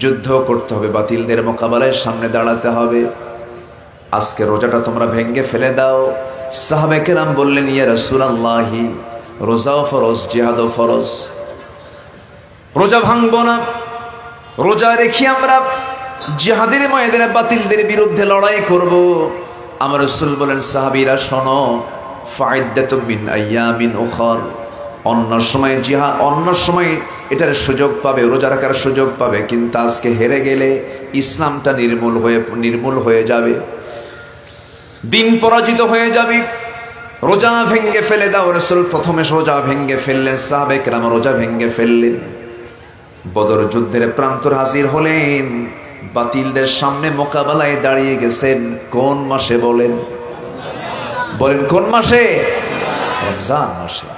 যুদ্ধ করতে হবে, বাতিলদের মোকাবেলায় সামনে দাঁড়াতে হবে। আজকে রোজাটা তোমরা ভেঙ্গে ফেলে দাও। সাহাবায়ে কেরাম বললেন, ইয়া রাসূলুল্লাহি, রোজাও ফরজ, জিহাদও ফরজ। রোজা ভাঙবো না, রোজা রেখে আমরা জিহাদের ময়দানে বাতিলদের বিরুদ্ধে লড়াই করব। আমার রাসূল বলেন, সাহাবীরা শোনো, ফাইদ্দাতুম মিন আইয়ামিন উখর, অন্য সময় জিহাদ, অন্য সময় এটার সুযোগ পাবে, রোজা রাখার সুযোগ পাবে, কিন্তু আজকে হেরে গেলে ইসলামটা নির্মূল হয়ে যাবে, দিন পরাজিত হয়ে যাবে। রোজা ভেঙ্গে ফেলে দাও। রাসূল প্রথমে রোজা ভেঙ্গে ফেললেন, সাহাবায়ে কেরাম রোজা ভেঙ্গে ফেললেন। বদর যুদ্ধের প্রান্তর হাজির হলেন, বাতিলদের সামনে মোকাবেলায় দাঁড়িয়ে গেছেন। কোন মাসে বলেন? বলেন কোন মাসে? রমজান মাসে।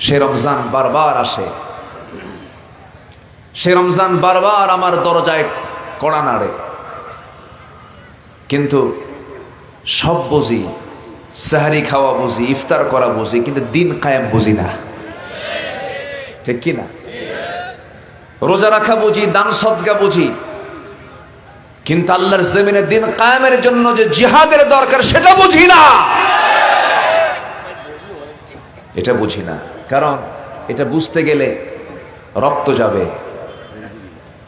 সে রমজান বারবার আসে, সে রমজান বারবার আমার দরজায় কড়া নাড়ে, কিন্তু সব বুঝি, সাহারি খাওয়া বুঝি, ইফতার করা বুঝি, কিন্তু দিন কায়েম বুঝি না। ঠিক কি না? রোজা রাখা বুঝি, দান সদকা বুঝি, কিন্তু আল্লাহর জমিনে দিন কায়েমের জন্য যে জিহাদের দরকার সেটা বুঝি না। এটা বুঝি না, কারণ এটা বুঝতে গেলে রক্ত যাবে,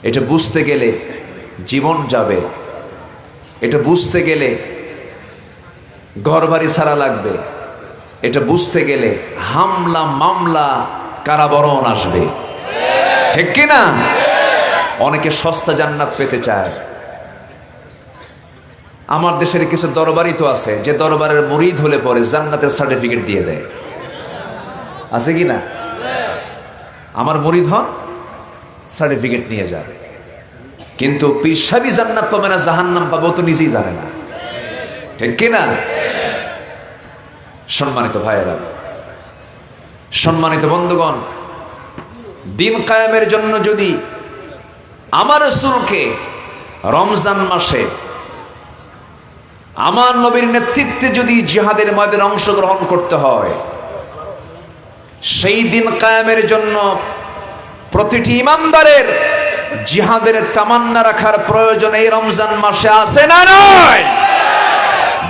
এটা বুঝতে গেলে জীবন যাবে, এটা বুঝতে গেলে ঘরবাড়ি ছাড়া লাগবে, এটা বুঝতে গেলে হামলা মামলা কারাবরণ আসবে। ঠিক কিনা? অনেকে সস্তা জান্নাত পেতে চায়। আমার দেশের কিছু দরবারই তো আছে, যে দরবারের মুরিদ হলে পরে জান্নাতের সার্টিফিকেট দিয়ে দেয়, আছে কি না? আমার মুরিদ হন, সার্টিফিকেট নিয়ে যান। কিন্তু পীরসাবি জান্নাত পাবে না জাহান্নাম পাবো তো নিজেই জানে না, ঠিক কিনা? সম্মানিত ভাইয়েরা, সম্মানিত বন্ধুগণ, দিন কায়েমের জন্য যদি আমার রাসূলকে রমজান মাসে আমার নবীর নেতৃত্বে যদি জিহাদের ময়দানে অংশগ্রহণ করতে হয়, সেই দিন কায়েমের জন্য প্রতিটি ইমানদারের জিহাদের তামান্না রাখার প্রয়োজন এই রমজান মাসে আছে না নয়?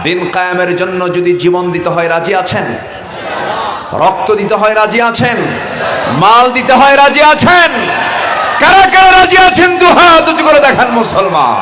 দিন কায়েমের জন্য যদি জীবন দিতে হয় রাজি আছেন? রক্ত দিতে হয় রাজি আছেন? মাল দিতে হয় রাজি আছেন? কারা কারা রাজি আছেন দুহাত উঁচু করে দেখান মুসলমান।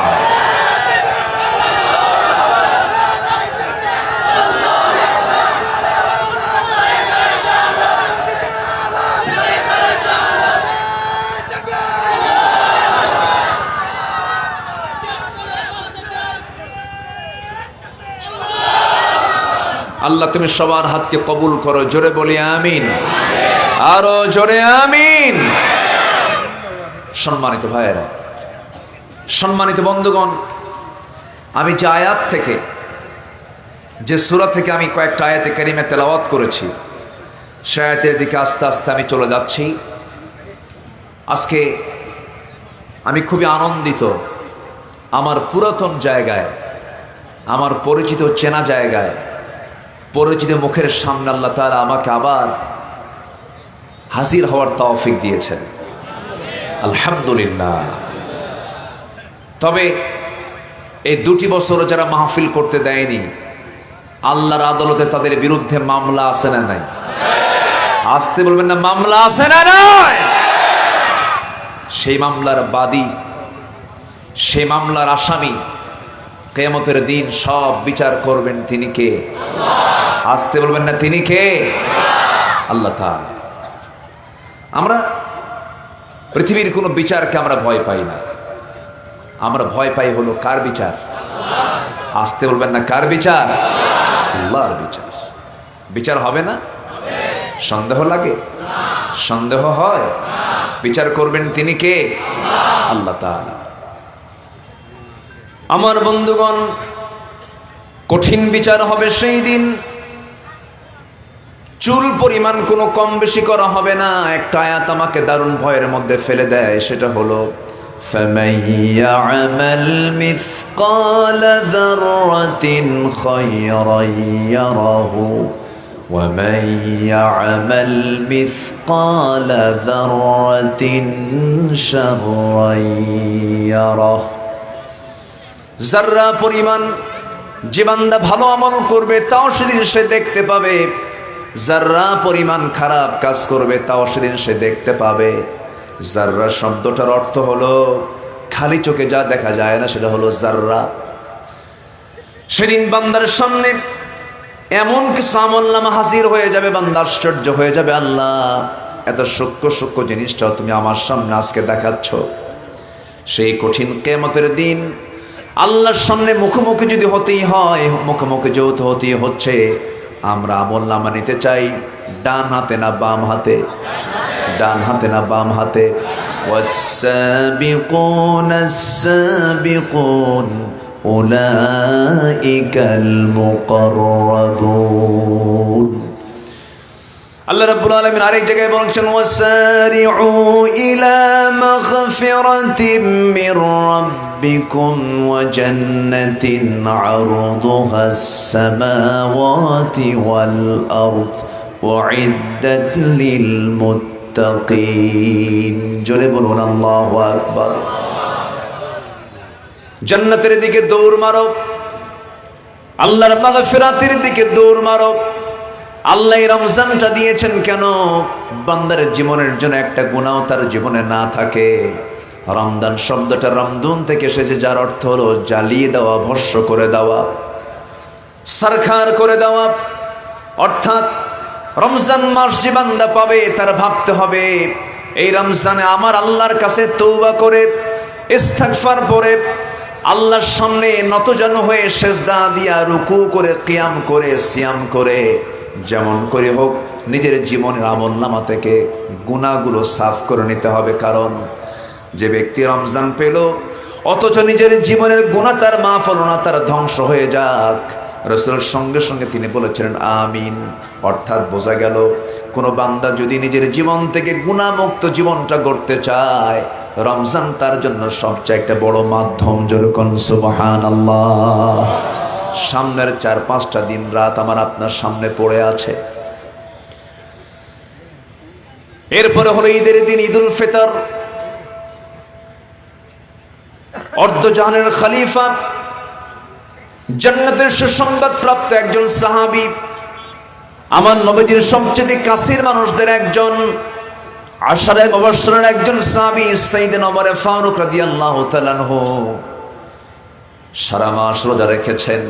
আল্লাহ তুমি সবার হাতকে কবুল করো, জোরে বলি আমিন, আরো জোরে আমিন। সম্মানিত ভাইয়েরা, সম্মানিত বন্ধুগণ, আমি যে আয়াত থেকে, যে সূরা থেকে আমি কয়েকটা আয়াতে কারিমে তেলাওয়াত করেছি, সে আয়াতের দিকে আস্তে আস্তে আমি চলে যাচ্ছি। আজকে আমি খুবই আনন্দিত, আমার পুরাতন জায়গায়, আমার পরিচিত চেনা জায়গায়, পরিচিত মুখের সামনে আল্লাহ তাআলা আমাকে আবার হাজির হওয়ার তৌফিক দিয়েছেন, আলহামদুলিল্লাহ। তবে এই 2টি বছর যারা মাহফিল করতে দেয়নি, আল্লাহর আদালতে তাদের বিরুদ্ধে মামলা আছে না নাই? আসতে বলবেন না, মামলা আছে না নাই? সেই মামলার বাদী, সেই মামলার আসামি কিয়ামতের দিন সব বিচার করবেন তিনি কে? আসতে বলবেন না, তিনি কে? আল্লাহ তাআলা। আমরা পৃথিবীর কোনো বিচারকে আমরা ভয় পাই না, আমরা ভয় পাই হলো কার বিচার? আসতে বলবেন না, কার বিচার? আল্লাহর বিচার। বিচার হবে না? সন্দেহ লাগে? সন্দেহ হয়? বিচার করবেন তিনি কে? আল্লাহ তাআলা। আমার বন্ধুগণ, কঠিন বিচার হবে সেই দিন। চুল পরিমাণ কোনো কম বেশি করা হবে না। একটা আয়াত আমাকে দারুণ ভয়ের মধ্যে ফেলে দেয়, সেটা হলো فَمَن يَعْمَلْ مِثْقَالَ ذَرَّةٍ خَيْرًا يَرَهُ وَمَن يَعْمَلْ مِثْقَالَ ذَرَّةٍ شَرًّا يَرَهُ। যাররা পরিমাণ যে বান্দা ভালো আমল করবে তাও সেদিন সে দেখতে পাবে, যাররা পরিমাণ খারাপ কাজ করবে তাও সেদিন সে দেখতে পাবে। যাররা শব্দটার অর্থ হলো খালি চোখে যা দেখা যায় না, সেটা হলো যাররা। সেদিন বান্দার সামনে এমন কিছু আমলনামা হাজির হয়ে যাবে, বান্দা আশ্চর্য হয়ে যাবে, আল্লাহ এত সূক্ষ্ম সূক্ষ্ম জিনিসটাও তুমি আমার সামনে আজকে দেখাচ্ছ। সেই কঠিন কিয়ামতের দিন আল্লাহর সামনে মুখোমুখি যদি হতেই হয়, মুখোমুখি যেহেতু হতেই হচ্ছে, আমরা আমলনামা নিতে চাই ডান হাতে না বাম হাতে? ডান হাতে না বাম হাতে? ওয়াস-সাবিকুনাস সাবিকুন উলাইকাল মুকাররাবুন। আল্লাহ রাব্বুল আলামিন আরেক জায়গায় বলছেন, ওয়াসারিউ ইলা মাগফিরাতিম মির রাব্বিকুম ওয়া জান্নাতিন আরদুহাস সামাওয়াতি ওয়াল আরদ উইদ্দাত লিল মুত্তাকিন। জোরে বলুন আল্লাহু আকবার। জান্নাতের দিকে দৌড় মারো, আল্লাহর মাগফিরাতের দিকে দৌড় মারো। আল্লাহ রমজানটা দিয়েছেন কেন? বান্দার জীবনের জন্য একটা গুনাহ তার জীবনে না থাকে। রমজান শব্দটা রমদুন থেকে এসেছে, যার অর্থ হলো জ্বালিয়ে দেওয়া, ভস্ম করে দেওয়া, সারখার করে দেওয়া। অর্থাৎ রমজান মাস যে বান্দা পাবে তার ভাবতে হবে, এই রমজানে আমার আল্লাহর কাছে তওবা করে ইস্তিগফার পড়ে আল্লাহর সামনে নতজানু হয়ে সেজদা দিয়া রুকু করে কিয়াম করে সিয়াম করে যেমন করে হোক নিজের জীবনের আমলনামা থেকে গুনাহগুলো সাফ করে নিতে হবে। কারণ যে ব্যক্তি রমজান পেল অথচ নিজের জীবনের গুনাহ তার মাফ হলো না, তার ধ্বংস হয়ে যাক, রাসূলের সঙ্গে সঙ্গে তিনি বলেছিলেন আমিন। অর্থাৎ বোঝা গেল কোনো বান্দা যদি নিজের জীবন থেকে গুনাহমুক্ত জীবনটা গড়তে চায়, রমজান তার জন্য সবচেয়ে একটা বড় মাধ্যম। যেরকম সুবহানাল্লাহ। সামনের 4-5টা দিন রাত আমার আপনার সামনে পড়ে আছে। এরপরে হলো ঈদের দিন, ঈদুল ফিতর। অর্ধজাহানের খলিফা, জান্নাতের সুসংবাদ প্রাপ্ত একজন সাহাবী, আমার নবীজির সবচেয়ে কাছের মানুষদের একজন, আশারে মুবাশশিরের একজন সাহাবী সাইয়েদনা ওমর ফারুক রাদিয়াল্লাহু তাআলা আনহু সারা মাস রোজা রেখেছেন।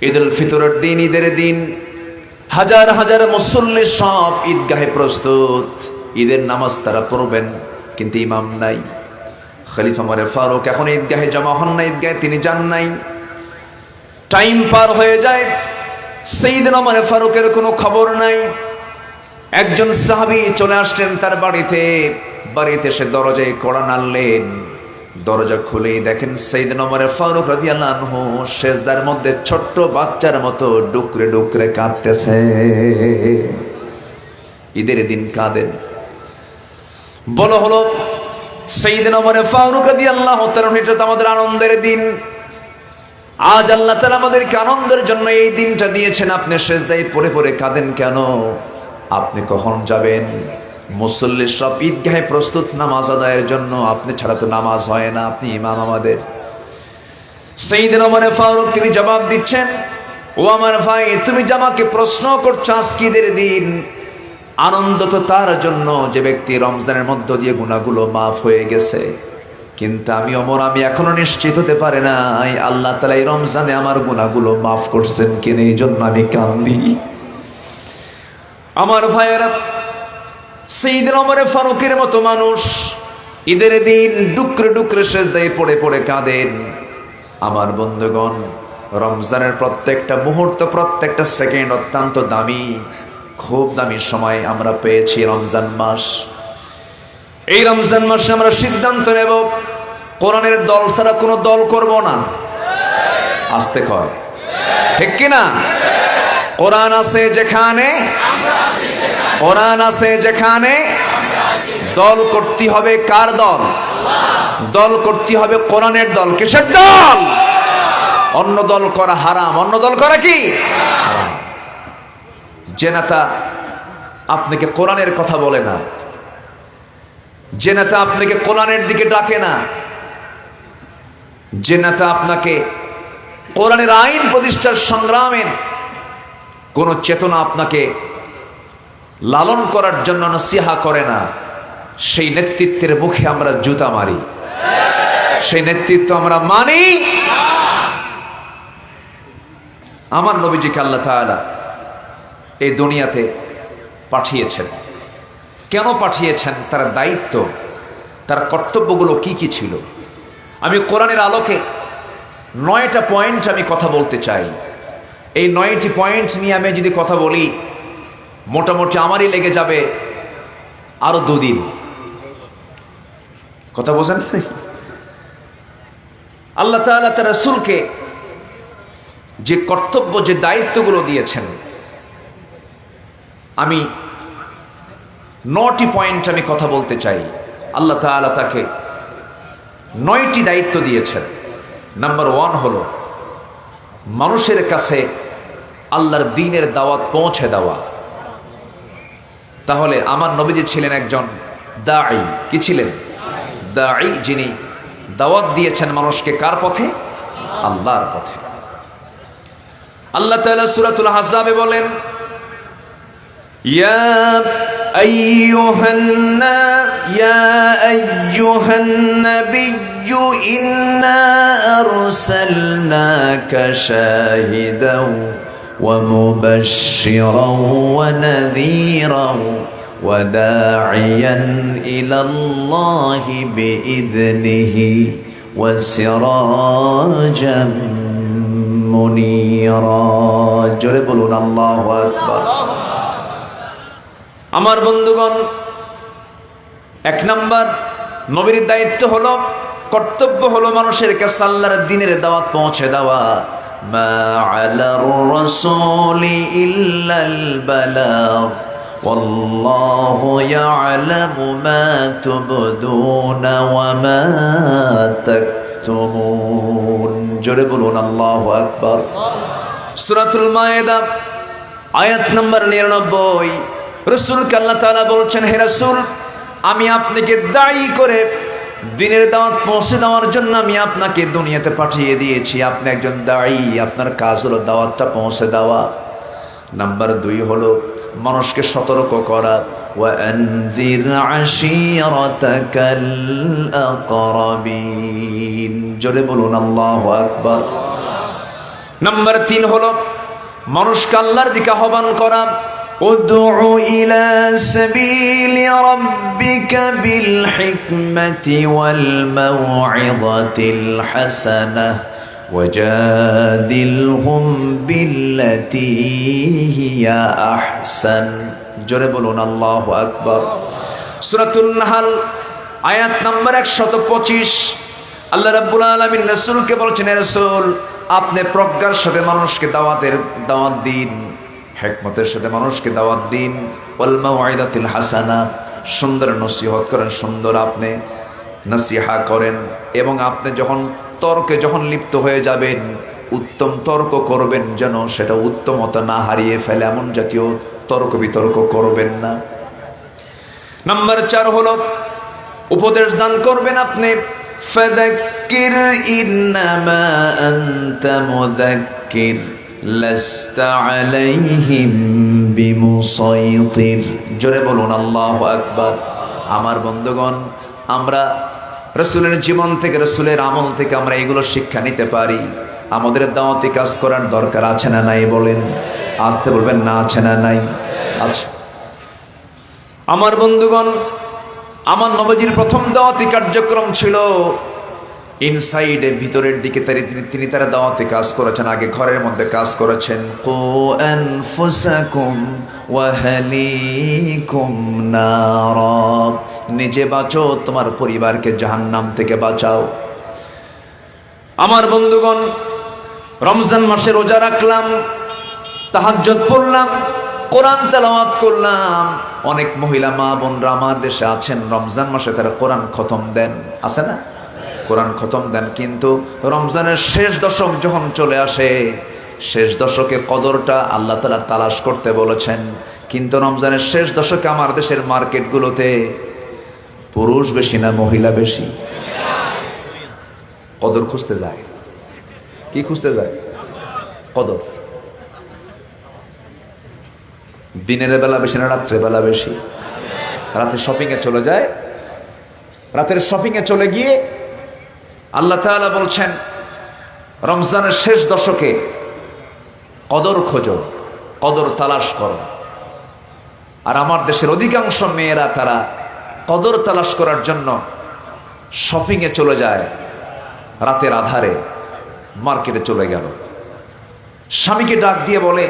ঈদুল ফিতরের দিন, ঈদের দিন হাজার হাজার মুসল্লি সব ঈদগাহে প্রস্তুত, ঈদের নামাজ তারা পড়বেন, কিন্তু ইমাম নাই। খলিফা ওমর ফারুক এখন ঈদগাহে জমা হন না, ঈদগাহে তিনি যান নাই। টাইম পার হয়ে যায়, সাইয়েদনা ওমর ফারুকের কোনো খবর নাই। একজন সাহাবী চলে আসলেন তার বাড়িতে, বাড়িতে এসে দরজায় কড়া নাড়লেন। দরজা খুলেই দেখেন সাইয়েদনা ওমর ফারুক রাদিয়াল্লাহু আনহু সেজদার মধ্যে ছোট্ট বাচ্চার মতো ডুকরে ডুকরে কাঁদতেছে। ঈদের দিন কাঁদেন। বলা হলো সাইয়েদনা ওমর ফারুক রাদিয়াল্লাহু তাআলা, এটা তো আমাদের আনন্দের দিন, আজ আল্লাহ তাআলা আমাদেরকে আনন্দের জন্য এই দিনটা দিয়েছেন, আপনি সেজদায় পড়ে পড়ে কাঁদেন কেন? আপনি কখন যাবেন? মুসল্লি সব ঈদগাহে প্রস্তুত নামাজ আদায়ের জন্য, আপনি ছাড়া তো নামাজ হয় না, আপনি ইমাম আমাদের। সাইয়েদনা ওমর ফারুক তিনি জবাব দিচ্ছেন, ও আমার ভাই, তুমি যে আমাকে প্রশ্ন করছো আজকে ঈদের দিন, আনন্দ তো তার জন্য যে ব্যক্তি রমজানের মধ্য দিয়ে গুনাহগুলো মাফ হয়ে গেছে, কিন্তু আমি ওমর, আমি এখনো নিশ্চিত হতে পারে নাই আল্লাহ তাআলা এই রমজানে আমার গুনাহগুলো মাফ করছেন কিনা, এই জন্য আমি কান্দি। আমার ভাইয়েরা, সাইয়েদনা ওমর ফারুকের মতো মানুষ ঈদের দিন ডুকরে ডুকরে সেজদায় পড়ে পড়ে কাঁদেন। আমার বন্ধুগণ, রমজানের প্রত্যেকটা মুহূর্ত, প্রত্যেকটা সেকেন্ড অত্যন্ত দামি, খুব দামি সময় আমরা পেয়েছি রমজান মাস। এই রমজান মাসে আমরা সিদ্ধান্ত নেব কোরআনের দল ছাড়া কোনো দল করব না। আস্তে কয়, ঠিক কিনা? কোরআন আছে যেখানে, কোরআন আছে যেখানে, দল করতে হবে কার দল? দল করতে হবে কোরআনের দল। কিসের দল? অন্য দল করা হারাম। অন্য দল করা কি? যে নেতা আপনাকে কোরআনের কথা বলে না, যে নেতা আপনাকে কোরআনের দিকে ডাকে না, যে নেতা আপনাকে কোরআনের আইন প্রতিষ্ঠার সংগ্রামের কোন চেতনা আপনাকে লালন করার জন্য নসিহা করে না, সেই নেতৃত্বের মুখে আমরা জুতা মারি, সেই নেতৃত্ব আমরা মানি। আমার নবীজিকে আল্লাহ তাআলা এই দুনিয়াতে পাঠিয়েছেন। কেন পাঠিয়েছেন? তার দায়িত্ব, তার কর্তব্যগুলো কি কি ছিল। আমি কোরআনের আলোকে 9টা পয়েন্ট আমি কথা বলতে চাই। এই 9টি পয়েন্ট নিয়ে আমি যদি কথা বলি, মোটামুটি আমারই লেগে যাবে আরো 2 দিন। কথা বোঝেন? আল্লাহ তাআলা তার রাসূলকে যে কর্তব্য, যে দায়িত্বগুলো দিয়েছেন, আমি 9টি পয়েন্ট আমি কথা বলতে চাই। আল্লাহ তাআলা তাকে 9টি দায়িত্ব দিয়েছেন। নাম্বার 1 হলো মানুষের কাছে আল্লাহর দ্বীনের দাওয়াত পৌঁছে দেওয়া। তাহলে আমার নবীজি ছিলেন একজন দাঈ। কি ছিলেন? দাঈ, যিনি দাওয়াত দিয়েছেন মানুষকে কার পথে? আল্লাহর পথে। আল্লাহ তাআলা সূরাতুল আহজাবে বলেন, ইয়া আইয়ুহান নাবিয়্যু ইন্না আরসালনাকা শাহিদাও ওয়া মুবাশশিরাও ওয়া নাযীরাও وداعيا إلى الله بإذنه وسراجا منيرا জোরে বলুন আল্লাহু আকবার। আমার বন্ধুগণ, এক নাম্বার নবীর দায়িত্ব হলো, কর্তব্য হলো মানুষের কাছে আল্লাহর দ্বীনের দাওয়াত পৌঁছে দেওয়া। মা আলার রাসূলি ইল্লাল বালাগ ওয়াল্লাহু ইয়ালামু মা তুবদুনা ওয়া মা তাকতুমুন জোরে বলুন আল্লাহু আকবার। সূরাতুল মায়েদা আয়াত নম্বর 99। রাসূলকে আল্লাহ তাআলা বলছেন, হে রাসূল, আমি আপনাকে দায়ী করে দ্বীনের দাওয়াত পৌঁছে দেওয়ার জন্য আমি আপনাকে দুনিয়াতে পাঠিয়ে দিয়েছি। আপনি একজন দায়ী, আপনার কাজ হলো দাওয়াতটা পৌঁছে দেওয়া। নাম্বার 2 হলো মানুষকে সতর্ক করা। ওয়া আনযির আশীরাতাকাল আকরাবিন জোরে বলুন আল্লাহু আকবার। নাম্বার 3 হলো মানুষকে আল্লাহর দিকে আহ্বান করা। উদউ ইলা সাবিলি রাব্বিকা বিল হিকমাতি ওয়াল মাউইযাতিল হাসানাহ ওয়াজাদিলহুম বিল্লাতী হিয়া আহসান জোরে বলুন আল্লাহু আকবার। সূরাতুন নাহল আয়াত নম্বর 125। আল্লাহ রাব্বুল আলামিন রাসূলকে বলছেন, হে রাসূল, আপনি প্রজ্ঞার সাথে মানুষকে দাওয়াত দিন, হিকমতের সাথে মানুষকে দাওয়াত দিন। ওয়াল মাউইযাতিল হাসানা, সুন্দর নসিহত করেন, সুন্দর আপনি নসিহা করেন। এবং আপনি যখন তর্কে লিপ্ত হয়ে যাবেন, উত্তম তর্ক করবেন, যেন সেটা উত্তমতা না হারিয়ে ফেলে, এমন জাতীয় তর্ক বিতর্ক করবেন না। নাম্বার 4 হলো উপদেশ দান করবেন আপনি। ফাযাক্কির ইন্নামা আনতা মুযাক্কির লাস্তা আলাইহিম বিমুসাইতির জোরে বলুন আল্লাহু আকবার। আমার বন্ধুগণ, আমরা রাসূলের জীবন থেকে, রাসূলের আমল থেকে আমরা এগুলো শিক্ষা নিতে পারি। আমাদের দাওয়াতি কাজ করার দরকার আছে না নাই বলেন? আসতে বলবেন না, আছে না নাই? আচ্ছা আমার বন্ধুগণ, আমার নবীজির প্রথম দাওয়াতি কার্যক্রম ছিল ইনসাইডে, ভিতরের দিকে তিনি তারা দাওয়াতি কাজ করেছেন। আগে ঘরের মধ্যে কাজ করেছেন। কু আনফুসাকুম ওয়া আহলিকুম নারা, নিজে বাঁচো, তোমার পরিবারকে জাহান্নাম থেকে বাঁচাও। আমার বন্ধুগণ, রমজান মাসে রোজা রাখলাম, তাহাজ্জুদ পড়লাম, কোরআন তেলাওয়াত করলাম। অনেক মহিলা মা বোনরা আমার দেশে আছেন, রমজান মাসে তারা কোরআন খতম দেন, আছে না? কোরআন খতম দেন। কিন্তু রমজানের শেষ দশক যখন চলে আসে, শেষ দশকের কদরটা আল্লাহ তাআলা তালাশ করতে বলেছেন। কিন্তু রমজানের শেষ দশকে আমার দেশের মার্কেটগুলোতে পুরুষ বেশি না মহিলা বেশি? কদর খুঁজতে যায়। কি খুঁজতে যায়? কদর। দিনের বেলা বেশি না রাত্রে বেলা বেশি? রাতে শপিংয়ে চলে যায়। রাতের শপিংয়ে চলে গিয়ে আল্লাহ তাআলা বলছেন, রমজানের শেষ দশকে কদর খোঁজো, কদর তালাশ করো। আর আমার দেশের অধিকাংশ মেয়েরা তারা কদর তালাশ করার জন্য শপিংয়ে চলে যায়। রাতের আধারে মার্কেটে চলে গেল, স্বামীকে ডাক দিয়ে বলে,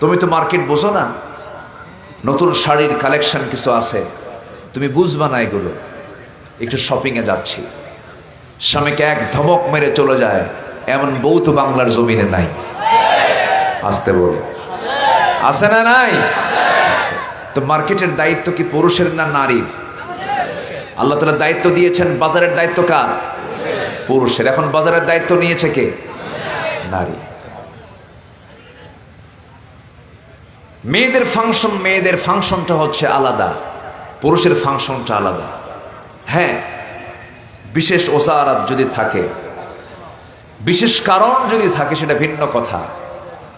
তুমি তো মার্কেট বোঝো না, নতুন শাড়ির কালেকশন কিছু আছে, তুমি বুঝবা না এগুলো, একটু শপিংয়ে যাচ্ছি। স্বামীকে এক ধমক মেরে চলে যায়। এমন বউ তো বাংলার জমিনে নাই। আসতে বল, আছে না নাই? তো মার্কেটের দায়িত্ব কি পুরুষের না নারীর? আল্লাহ তাআলা দায়িত্ব দিয়েছেন, বাজারের দায়িত্ব কার? পুরুষের। এখন বাজারের দায়িত্ব নিয়েছে কে? নারী। মেয়েদের ফাংশনটা হচ্ছে আলাদা, পুরুষের ফাংশনটা আলাদা। হ্যাঁ, বিশেষ ওজারাত যদি থাকে, বিশেষ কারণ যদি থাকে, সেটা ভিন্ন কথা।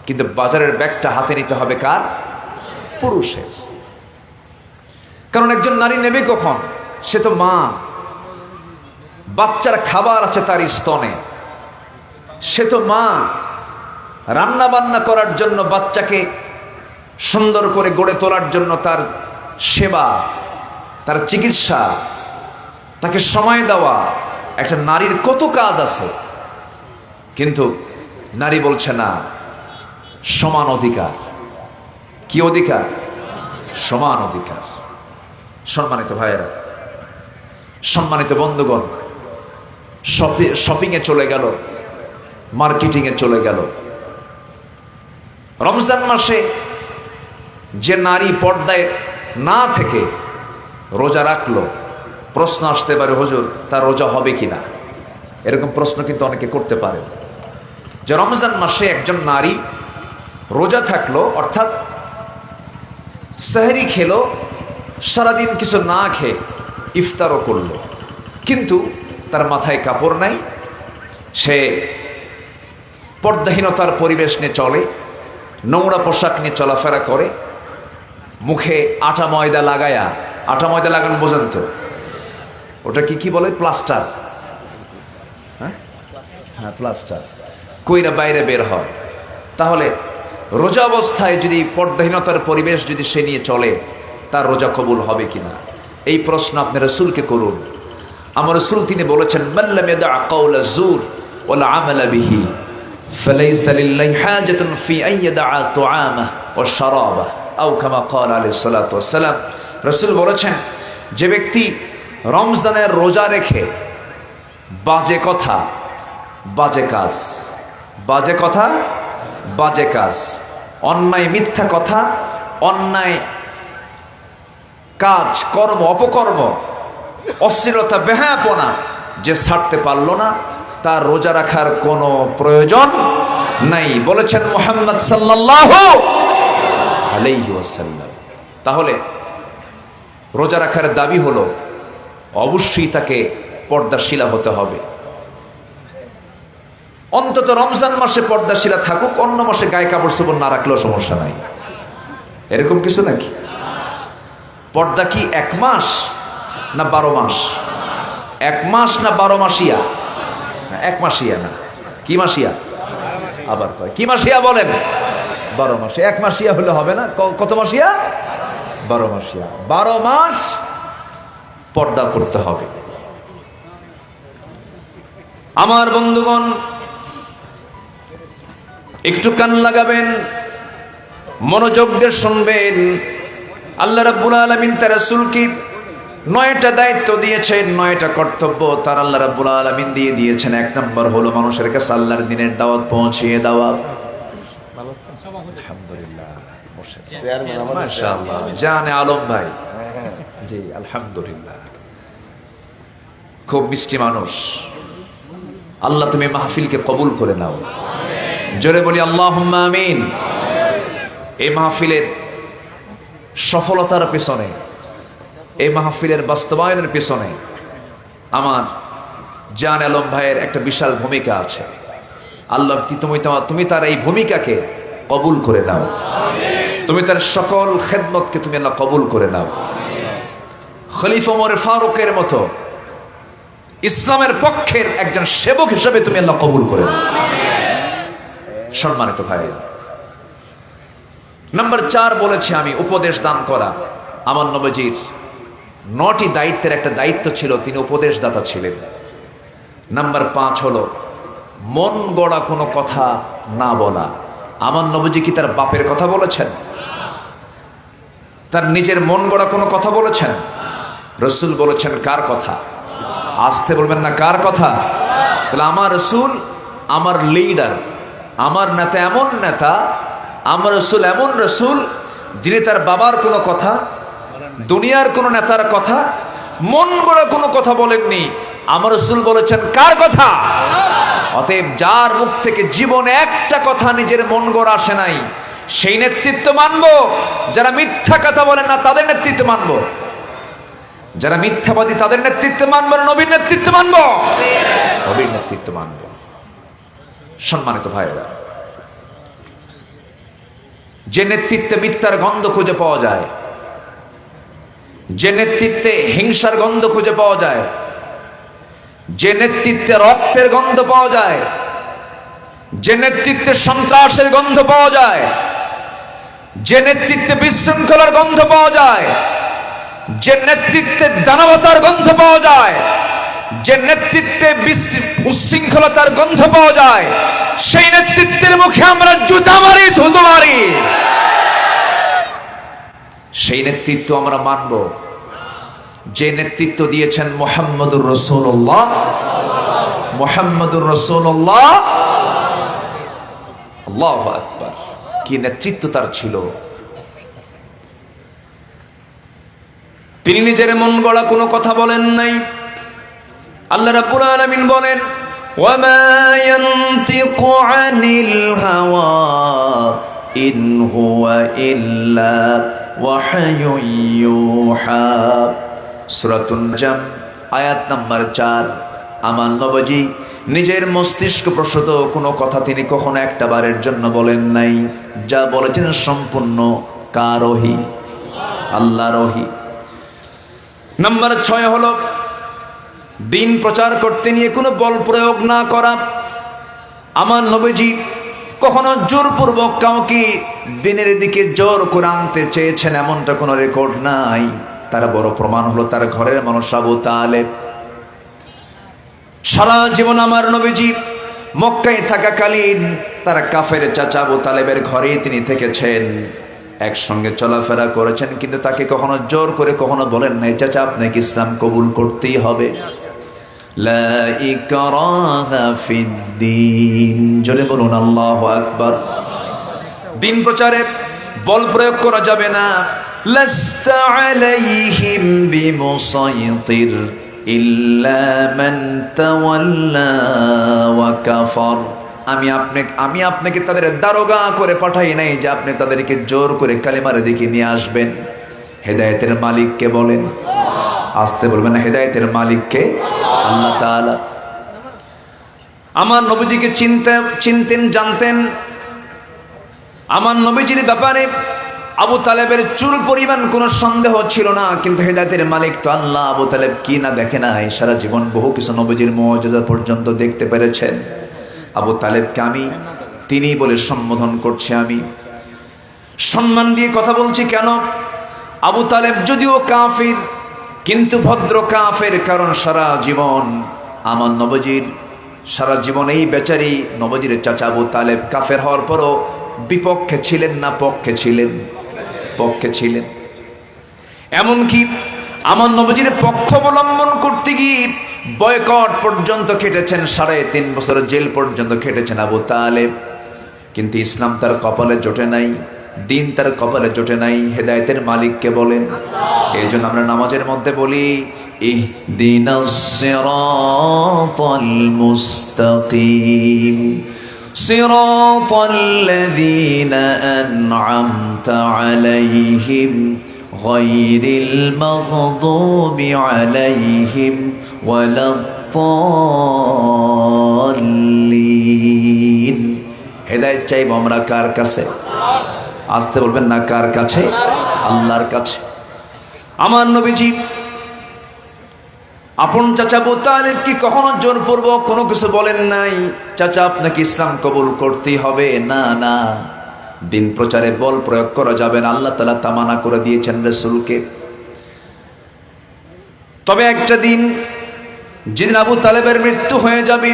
কিন্তু বাজারের ব্যাগটা হাতে নিতে হবে কার? পুরুষের। কারণ একজন নারী নেবে কখন? সে তো মা, বাচ্চার খাবার আছে তার স্তনে, সে তো মা। রান্না বান্না করার জন্য, বাচ্চাকে সুন্দর করে গড়ে তোলার জন্য তার সেবা, তার চিকিৎসা, তাকে সময় দেওয়া, একটা নারীর কত কাজ আছে। কিন্তু নারী বলছে না, সমান অধিকার। কি অধিকার? সমান অধিকার। সম্মানিত ভাইয়েরা, সম্মানিত বন্ধুগণ, শপিংয়ে চলে গেল, মার্কেটিংয়ে চলে গেল। রমজান মাসে যে নারী পর্দায় না থেকে রোজা রাখলো, প্রশ্ন আসতে পারে, হুজুর তার রোজা হবে কিনা? এরকম প্রশ্ন কিন্তু অনেকে করতে পারে। যে রমজান মাসে একজন নারী রোজা থাকলো, অর্থাৎ সেহরি খেলো, সারাদিন কিছু না খেয়ে ইফতারও করলো, কিন্তু তার মাথায় কাপড় নাই, সে পর্দাহীনতার পরিবেশ নিয়ে চলে, নোংরা পোশাক নিয়ে চলাফেরা করে, মুখে আটা ময়দা লাগায়া, আটা ময়দা লাগানো বোঝেন তো, ওটা কি বলে? প্লাস্টার। হ্যাঁ, প্লাস্টার কইরা বাইরে বের হয়। তাহলে রোজা অবস্থায় যদি পর্দাহীনতার পরিবেশ যদি সে নিয়ে চলে, তার রোজা কবুল হবে কিনা? এই প্রশ্ন আপনি রাসূলকে করুন। আমার রাসূল তিনি বলেছেন, মাল্লাম ইয়াদা কাওলা যুর ওয়াল আমালা বিহি ফালাইসা লিল্লাহি হাজাতুন ফি আন ইয়াদা তুআমাহ ওয়া শারাবাহ আও কামা ক্বালা আলাইহিস সালাতু ওয়াস সালাম। রাসূল বলেছেন, যে ব্যক্তি রমজানের রোজা রেখে বাজে কথা, বাজে কাজ, বাজে কথা, বাজে কাজ, অন্যায় মিথ্যা কথা, অন্যায় কাজ, কর্ম, অপকর্ম, অশ্লীলতা, বেহায়াপনা যে ছাড়তে পারল না, তার রোজা রাখার কোনো প্রয়োজন নাই, বলেছেন মুহাম্মদ সাল্লাল্লাহু আলাইহি ওয়াসাল্লাম। তাহলে রোজা রাখার দাবি হলো অবশ্যই তাকে পর্দাশীলা হতে হবে। অন্তত রমজান মাসে পর্দাশীলা থাকুক, অন্য মাসে গায়ে কাপড় চোপড় না রাখলেও সমস্যা নাই। এরকম কিছু নাকি? পর্দা কি 1 মাস না 12 মাস? 1 মাস না 12 মাসিয়া? 1 মাসিয়া না, কি মাসিয়া? আবার কয় কি মাসিয়া বলেন? 12 মাসে। 1 মাসিয়া হলে হবে না, কত মাসিয়া? 12 মাসিয়া। 12 মাস পর্দা করতে হবে। আমার বন্ধুগণ, একটু কান লাগাবেন, মনোযোগ দিয়ে শুনবেন। আল্লাহ রাব্বুল আলামিন তার রাসূলকে 9টা দায়িত্ব দিয়েছেন, 9টা কর্তব্য তার আল্লাহ রাব্বুল আলামিন দিয়ে দিয়েছেন। 1 নম্বর হলো মানুষের কাছে আল্লাহর দ্বীনের দাওয়াত পৌঁছিয়ে দেওয়া। আলহামদুলিল্লাহ, মাশাআল্লাহ, জানে আলম ভাই, জি আলহামদুলিল্লাহ, খুব মিষ্টি মানুষ। আল্লাহ তুমি মাহফিলকে কবুল করে নাও, জোরে বলি আল্লাহুম্মা আমিন। এই মাহফিলের সফলতার পেছনে, এই মাহফিলের বাস্তবায়নের পেছনে আমার জান আলম ভাইয়ের একটা বিশাল ভূমিকা আছে। আল্লাহ তুমি তার এই ভূমিকাকে কবুল করে নাও, তুমি তার সকল খেদমতকে তুমি আল্লাহ কবুল করে নাও। খলিফা ওমর ফারুকের মতো ইসলামের পক্ষের একজন সেবক হিসেবে তুমি আল্লাহ কবুল করে নাও। সম্মানিত ভাইরা, নাম্বার 4 বলেছি আমি, উপদেশ দান করা। আমার নবীজির 9টি দায়িত্বের একটা দায়িত্ব ছিল, তিনি উপদেশদাতা ছিলেন। নাম্বার 5 হলো মন গড়া কোনো কথা না বলা। আমার নবীজি কি তার বাপের কথা বলেছেন? তার নিজের মন গড়া কোনো কথা বলেছেন? রাসূল বলেছেন কার কথা? আসতে বলবেন না, কার কথা? তাহলে আমার রাসূল, আমার লিডার, আমার নেতা এমন নেতা, আমার রাসূল এমন রাসূল যিনি তার বাবার কোনো কথা, দুনিয়ার কোনো নেতার কথা, মন গড়া কোনো কথা বলেননি। আমার রাসূল বলেছেন কার কথা? অতএব যার মুখ থেকে জীবনে একটা কথা নিজের মন গড়া আসে নাই, সেই নেতৃত্ব মানবো। যারা মিথ্যা কথা বলেন না তাদের নেতৃত্ব মানবো, যারা মিথ্যাবাদী তাদের নেতৃত্ব মানবো না নবীর নেতৃত্ব মানবো? নবীর নেতৃত্ব মানবো। সম্মানিত ভাইরা, যে নেতৃত্বে মিথ্যার গন্ধ খুঁজে পাওয়া যায়, যে নেতৃত্বে হিংসার গন্ধ খুঁজে পাওয়া যায়, যে নেতৃত্বে রক্তের গন্ধ পাওয়া যায়, যে নেতৃত্বে সন্ত্রাসের গন্ধ পাওয়া যায়, যে নেতৃত্বে বিশৃঙ্খলার গন্ধ পাওয়া যায়, যে নেতৃত্বে দানবতার গন্ধ পাওয়া যায়, যে নেতৃত্বে উচ্ছৃঙ্খলতার গন্ধ পাওয়া যায়, সেই নেতৃত্বের মুখে আমরা জুতা মারি, থুতু মারি। সেই নেতৃত্ব আমরা মানব যে নেতৃত্ব দিয়েছেন মুহাম্মদুর রাসূলুল্লাহ। মুহাম্মদুর রাসূলুল্লাহ, আল্লাহু আকবার, কি নেতৃত্ব তার ছিল। তিনি নিজের মন গড়া কোনো কথা বলেন নাই। আল্লাহ রাব্বুল আলামিন বলেন, ওয়ামা ইয়ানতিকু আনিল হাওয়া ইন হুয়া ইল্লা ওয়াহয়ুন ইউহা। সূরাতুন নাজম আয়াত নাম্বার 4। আমার নবী নিজের মস্তিষ্ক প্রসূত কোনো কথা তিনি কখনো একটা বারের জন্য বলেন নাই। যা বলেছেন সম্পূর্ণ কার ওহী? আল্লাহর ওহী। নাম্বার 6 হলো দিন প্রচার করতে নিয়ে কোনো বল প্রয়োগ না করা। আমার নবীজি কখনো জোরপূর্বক কাউকে দিনের দিকে জোর করে আনতে চেয়েছেন এমনটা কোনো রেকর্ড নাই। তার বড় প্রমাণ হলো তার ঘরের মানুষ আবু তালেব। সারা জীবন আমার নবীজি মক্কায় থাকাকালীন তার কাফের চাচা আবু তালেবের ঘরেই তিনি থেকেছেন, একসঙ্গে চলাফেরা করেছেন, কিন্তু তাকে কখনো জোর করে কখনো বলেন নাই চাচা আপনাকে ইসলাম কবুল করতেই হবে। লা ইকরাহা ফিদ্দীন, জোরে বলুন আল্লাহু আকবার। দিন প্রচারে বল প্রয়োগ করা যাবে না। লাস্তা আলাইহিম বিমুসাইতির ইল্লা মান তাওয়াল্লা ওয়া কাফার। আমি আপনাকে তাদের দারোগা করে পাঠাই নাই যে আপনি তাদেরকে জোর করে কালেমার দিকে নিয়ে আসবেন। হেদায়েতের মালিককে বলেন, আসতে বলবেন না, হেদায়েতের মালিককে আল্লাহ তাআলা। আমার নবীজিকে চিনতেন, জানতেন। আমার নবীজির ব্যাপারে আবু তালেবের চুল পরিমাণ কোনো সন্দেহ ছিল না, কিন্তু হেদায়েতের মালিক তো আল্লাহ। আবু তালেব কি না দেখে নাই? সারা জীবন বহু কিছু নবীজির মুআজিজা পর্যন্ত দেখতে পেরেছেন। আবু তালেবকে আমি তিনি বলে সম্বোধন করছি, আমি সম্মান দিয়ে কথা বলছি। কেন? আবু তালেব যদিও কাফির, কিন্তু ভদ্র কাফের। কারণ সারা জীবন আমার নবীজির, সারা জীবন এই বেচারি নবীজির চাচা আবু তালেব কাফের হওয়ার পরও বিপক্ষে ছিলেন না পক্ষে ছিলেন? পক্ষে ছিলেন। এমনকি আমার নবীজির পক্ষ অবলম্বন করতে গিয়ে বয়কট পর্যন্ত খেটেছেন, 3.5 বছর জেল পর্যন্ত খেটেছেন আবু তালেব। কিন্তু ইসলাম তার কপালে জোটে নাই, দিন তার কপালে জোটে নাই। হেদায়েতের মালিককে বলেন। এই জন্য আমরা নামাজের মধ্যে বলি, ইহদিনাস সিরাতাল মুস্তাকিম সিরাতাল্লাযীনা আন'আমতা আলাইহিম গায়রিল মাগদুবি আলাইহিম ওয়ালাদ-দাল্লিন। হেদায়েত চাইব আমরা কার কাছে? আসতে বলবেন না, কার কাছে? আল্লাহর কাছে। আমার নবীজি আপন চাচা আবু তালেব কি কখনো জোরপূর্বক কোনো কিছু বলেন নাই চাচা আপনাকে ইসলাম কবুল করতেই হবে? না না, দিন প্রচারে বল প্রয়োগ করা যাবে না। আল্লাহ তাআলা তা মানা করে দিয়েছেন রাসূলকে। তবে একটা দিন, যেদিন আবু তালেবের মৃত্যু হয়ে যাবে,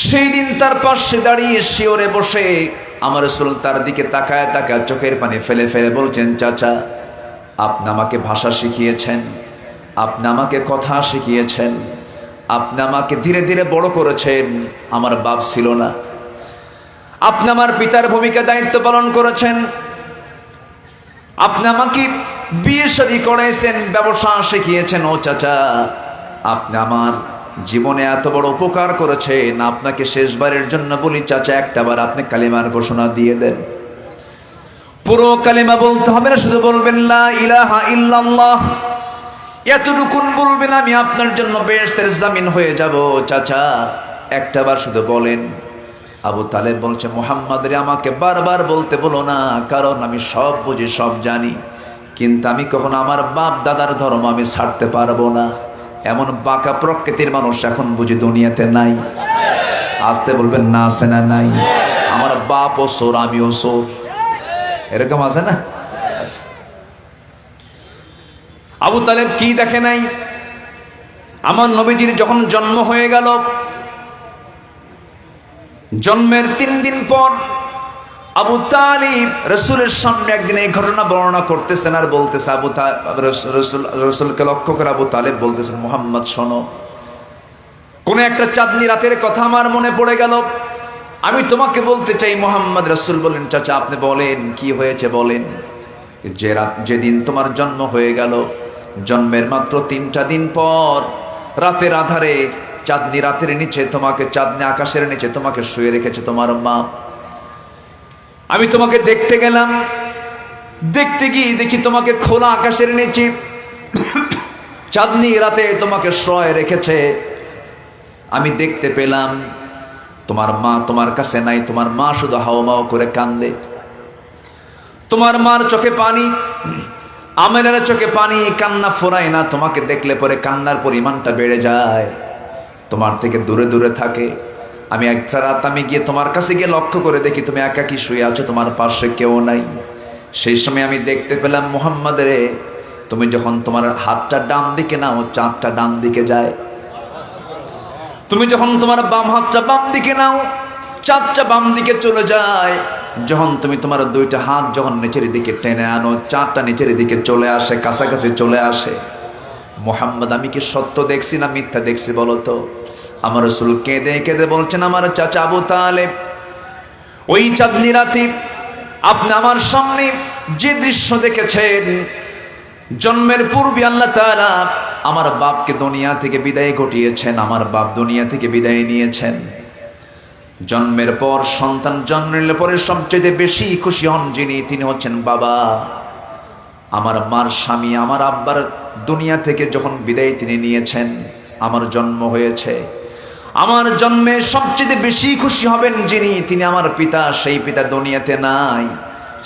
সেই দিন তার পাশে দাঁড়িয়ে শিওরে বসে আমার রাসূল তার দিকে তাকায় তাকায় চোখের পানি ফেলে ফেলে বলছেন, চাচা আপনি আমাকে ভাষা শিখিয়েছেন, আপনি আমাকে কথা শিখিয়েছেন, আপনি আমাকে ধীরে ধীরে বড় করেছেন। আমার বাপ ছিল না, আপনি আমার পিতার ভূমিকা দায়িত্ব পালন করেছেন, আপনি আমাকে বিয়ে শাদী করাইছেন, ব্যবসা শিখিয়েছেন। ও চাচা, আপনি আমার জীবনে এত বড় উপকার করেছেন, আপনাকে শেষবারের জন্য বলি চাচা একটাবার আপনি কালিমার ঘোষণা দিয়ে দেন। পুরো কালিমা বলতে হবে না, শুধু বলবেন লা ইলাহা ইল্লাল্লাহ। এতটুকুন বলবেন, আমি আপনার জন্য বেহেশতের জামিন হয়ে যাব। চাচা একটাবার শুধু বলেন। আবু তালেব বলছে, মুহাম্মদ রে আমাকে বারবার বলতে বলো না, কারণ আমি সব বুঝি, সব জানি, কিন্তু আমি কখনো আমার বাপ দাদার ধর্ম আমি ছাড়তে পারবো না। এমন বাঁকা প্রকৃতির মানুষ এখন বুঝি দুনিয়াতে নাই? আসতে বলবেন না, আছে না নাই? আমার বাপ ও সোর, আমিও সোর, এরকম আছে না? আবু তালেব কি দেখে নাই? আমার নবীজির যখন জন্ম হয়ে গেল, জন্মের 3 দিন পর আবু তালিব রসুলের সামনে একদিন এই ঘটনা বর্ণনা করতেছেন আর বলতেছে, রসুলকে লক্ষ্য করে আবু তালিব বলতেছেন, মুহাম্মদ শোনো, কোন একটা চাঁদনি রাতের কথা আমার মনে পড়ে গেল, আমি তোমাকে বলতে চাই। মুহাম্মদ। রসুল বলেন, চাচা আপনি বলেন, কি হয়েছে বলেন। যে রাত, যেদিন তোমার জন্ম হয়ে গেল, জন্মের মাত্র 3টা দিন পর রাতের আধারে চাঁদনি রাতের নিচে তোমাকে, চাঁদনি আকাশের নিচে তোমাকে শুয়ে রেখেছে তোমার মা। আমি তোমাকে দেখতে গেলাম, দেখতে গিয়ে দেখি তোমাকে খোলা আকাশের নিচে চাঁদনি রাতে তোমাকে শুয়ে রেখেছে। আমি দেখতে পেলাম তোমার মা তোমার কাছে নাই, তোমার মা শুধু হাওমাও করে কান্দে। তোমার মার চোখে পানি, আমেনার চোখে পানি, কান্না ফোরায় না। তোমাকে দেখলে পরে কান্নার পরিমাণটা বেড়ে যায়, তোমার থেকে দূরে দূরে থাকে। আমি একটা রাত আমি গিয়ে তোমার কাছে গিয়ে লক্ষ্য করে দেখি তুমি একাকী শুয়ে আছো, তোমার পাশে কেউ নাই। সেই সময় আমি দেখতে পেলাম, মুহাম্মদ রে, তুমি যখন তোমার হাতটা ডান দিকে নাও, চাঁদটা ডান দিকে যায়। তুমি যখন তোমার বাম হাতটা বাম দিকে নাও, চাঁদটা বাম দিকে চলে যায়। যখন তুমি তোমার 2টা হাত যখন নিচের দিকে টেনে আনো, চাঁদটা নিচের দিকে চলে আসে, কাছাকাছি চলে আসে। মুহাম্মদ, আমি কি সত্য দেখছি না মিথ্যা দেখছি বলো তো? আমার রাসূল কেঁদে কেঁদে বলছেন, আমার চাচা আবু তালেব, ওই চাঁদনি রাতে আপনি আমার সামনে যে দৃশ্য দেখেছেন, জন্মের পূর্বে আল্লাহ তাআলা আমার বাপকে দুনিয়া থেকে বিদায় ঘটিয়েছেন, আমার বাপ দুনিয়া থেকে বিদায় নিয়েছেন। জন্মের পর সন্তান জন্মের পরে সবচেয়ে বেশি খুশি হন যিনি, তিনি হচ্ছেন বাবা। আমার মার স্বামী, আমার আব্বার দুনিয়া থেকে যখন বিদায় তিনি নিয়েছেন, আমার জন্ম হয়েছে। আমার জন্মে সবচেয়ে বেশি খুশি হবেন যিনি, তিনি আমার পিতা। সেই পিতা দুনিয়াতে নাই।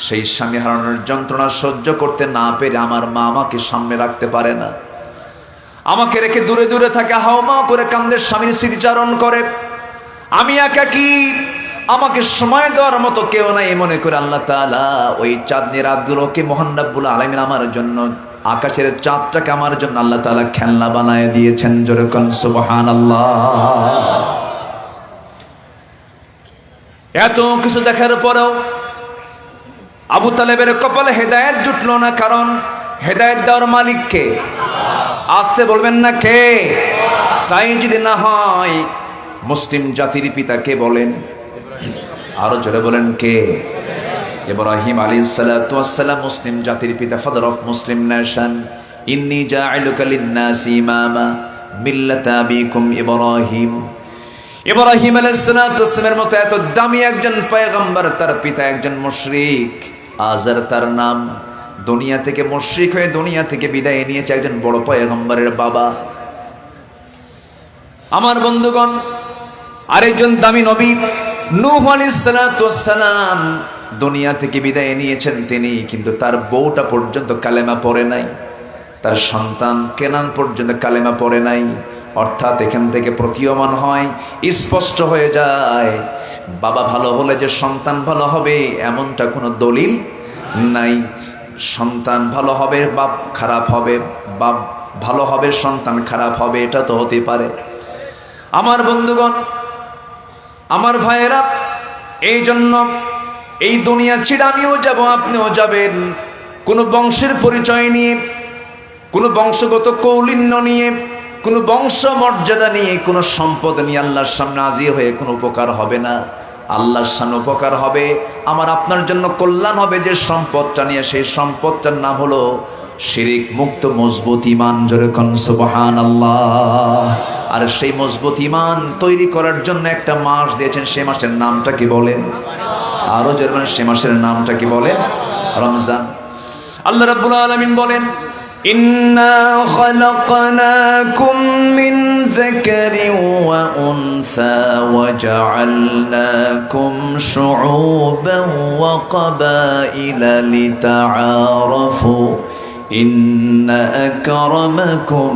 সেই স্বামী হারানোর যন্ত্রণা সহ্য করতে না পেরে আমার মা আমাকে সামনে রাখতে পারে না, আমাকে রেখে দূরে দূরে থাকে, হাওমাও করে কান্দের, স্বামীর স্মৃতিচারণ করে। আমি একাকী, আমাকে সময় দেওয়ার মতো কেউ নাই মনে করে আল্লাহ তাআলা ওই চাঁদনি রাতগুলোকে, মহান রব্বুল আলামিন আমার জন্য, আকাশের চাঁদটাকে আমার জন্য আল্লাহ তাআলা খেলনা বানায় দিয়েছেন। জোরে কোন সুবহানাল্লাহ। এত কিছু দেখার পরেও আবু তালেবের কপালে হেদায়েত জুটল না, কারণ হেদায়েত দেওয়ার মালিক কে? আসতে বলবেন না কে? তাই যদি না হয়, মুসলিম জাতির পিতা কে বলেন? আরো জোরে বলেন কে? ইব্রাহিম আলাইহিস সালাতু ওয়াস সালাম মুসলিম জাতির পিতা, ফাদার অফ মুসলিম নেশন। ইন্নী জাইলুকা লিন-নাসি ইমামা মিল্লাতা আবিকুম ইব্রাহিম। ইব্রাহিম আলাইহিস সালাতু ওয়াস সালামের মতো এত দামি একজন পয়গম্বর, তার পিতা একজন মুশরিক, আযার তার নাম। দুনিয়া থেকে মুশরিক হয়ে দুনিয়া থেকে বিদায় নিয়েছে একজন বড় পয়গম্বরের বাবা। আমার বন্ধুগণ, আরেকজন দামি নবী নূহ আলাইহিস সালাতু ওয়াস সালাম দুনিয়া থেকে বিদায় নিয়েছেন তিনি, কিন্তু তার বউটা পর্যন্ত কালেমা পড়ে নাই, তার সন্তান কেনান পর্যন্ত কালেমা পড়ে নাই। অর্থাৎ এখান থেকে প্রতীয়মান হয়, স্পষ্ট হয়ে যায়, বাবা ভালো হলে যে সন্তান ভালো হবে এমনটা কোনো দলিল নাই। সন্তান ভালো হবে, বাপ খারাপ হবে, বাপ ভালো হবে, সন্তান খারাপ হবে, এটা তো হতে পারে। আমার বন্ধুগণ, আমার ভাইয়েরা, এই জন্য এই দুনিয়া ছেড়ে আমিও যাব, আপনিও যাবেন। কোনো বংশের পরিচয় নিয়ে, কোনো বংশগত কৌলিন্য নিয়ে, কোনো বংশ মর্যাদা নিয়ে, কোনো সম্পদ নিয়ে আল্লাহর সামনে হাজির হয়ে কোনো উপকার হবে না। আল্লাহর সামনে উপকার হবে, আমার আপনার জন্য কল্যাণ হবে যে সম্পদটা নিয়ে, সেই সম্পদটার নাম হলো শিরিক মুক্ত মজবুত ঈমান। জোরে কোন সুবহানাল্লাহ। আর সেই মজবুত ঈমান তৈরি করার জন্য একটা মাস দিয়েছেন, সেই মাসের নামটা কি বলেন? আরো জোরে বলেন, সেই মাসের নামটা কি বলেন? রমজান। আল্লাহ রাব্বুল আলামিন বলেন, ইন্না খালাকনাকুম মিন যাকারিন ওয়া উনসা ওয়া জাআলনাকুম শুউবান ওয়া ক্বাবাইলা লিতাআরাফু ইন্না আকরামাকুম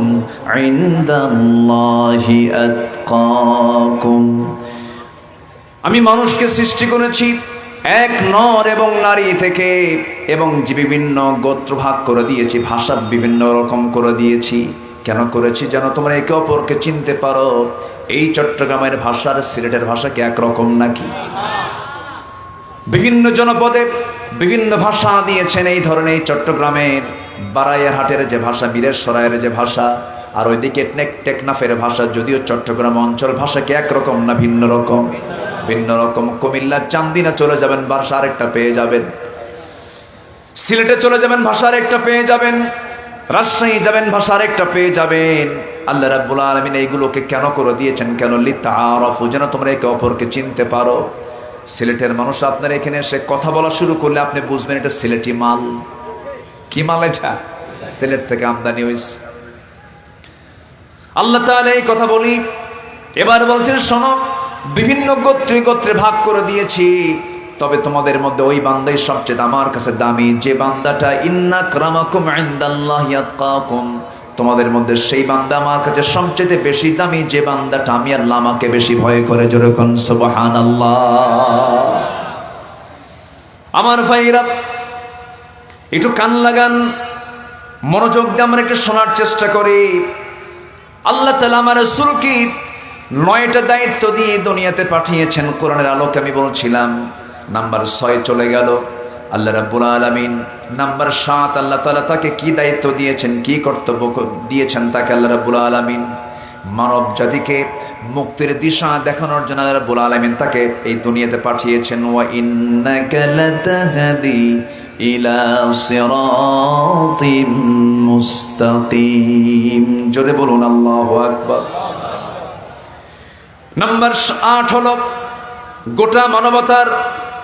ইনদাল্লাহি আতকাকুম। আমি মানুষকে সৃষ্টি করেছি এক নর এবং নারী থেকে, এবং যে বিভিন্ন গোত্র ভাগ করে দিয়েছি, ভাষা বিভিন্ন রকম করে দিয়েছি। কেন করেছি? যেন তোমরা একে অপরকে চিনতে পারো। এই চট্টগ্রামের ভাষা আর সিলেটের ভাষা কি একরকম নাকি? বিভিন্ন জনপদে বিভিন্ন ভাষা দিয়েছেন। এই ধরনের চট্টগ্রামের বারাইয়ারহাটের যে ভাষা, বীরেশ্বরায়ের যে ভাষা, আর ওইদিকে টেকনাফের ভাষা, যদিও চট্টগ্রাম অঞ্চল ভাষা কি একরকম না ভিন্ন রকম? ভিন্ন রকম। কুমিল্লা চান্দিনা চলে যাবেন, ভাষা আরেকটা পেয়ে যাবেন। সিলেটে চলে যাবেন, ভাষা আরেকটা পেয়ে যাবেন। রাজশাহী যাবেন, ভাষা আরেকটা পেয়ে যাবেন। আল্লাহ রাব্বুল আলামিন এইগুলোকে কেন করে দিয়েছেন? কেন? লিতাআরাফু, যেন তোমরা একে অপরকে চিনতে পারো। সিলেটের মানুষ আপনার এখানে এসে কথা বলা শুরু করলে আপনি বুঝবেন এটা সিলেটি মাল। কি মাল এটা? সিলেট থেকে আমদানি হয়েছে। আল্লাহ তাআলা এই কথা বলি। এবার বলছেন, শোনো, বিভিন্ন গোত্রে গোত্রে ভাগ করে দিয়েছি, তবে তোমাদের মধ্যে ওই বান্দাই সবচেয়ে আমার কাছে দামি, যে বান্দাটা ইন্না আক্রামাকুম ইনদাল্লাহি আতকাকুম, তোমাদের মধ্যে সেই বান্দা আমার কাছে সবচেয়ে বেশি দামি, যে বান্দাটা আমি আল্লাহ আমাকে বেশি ভয় করে। জোরে কোন সুবহানাল্লাহ। আমার ভাইরা, একটু কান লাগান, মনোযোগ দিয়ে আমরা একটু শোনার চেষ্টা করি। আল্লাহ তাআলা আমার রাসূলকে 9টা দায়িত্ব দিয়ে দুনিয়াতে পাঠিয়েছেন। কোরআনের আলোকে আমি বলছিলাম, নাম্বার 6 চলে গেল। আল্লাহ রাব্বুল আলামিন নাম্বার 7, আল্লাহ তাআলা তাকে কি দায়িত্ব দিয়েছেন, কি কর্তব্য দিয়েছেন তাকে? আল্লাহ রাব্বুল আলামিন মানব জাতিকে মুক্তির দিশা দেখানোর জন্য আল্লাহ রাব্বুল আলামিন তাকে এই দুনিয়াতে পাঠিয়েছেন। ওয়া ইন্নাকা লাতাহদি ইলা সিরাতিম মুস্তাকিম। জোরে বলুন আল্লাহু আকবার। নাম্বার 8 হলো গোটা মানবতার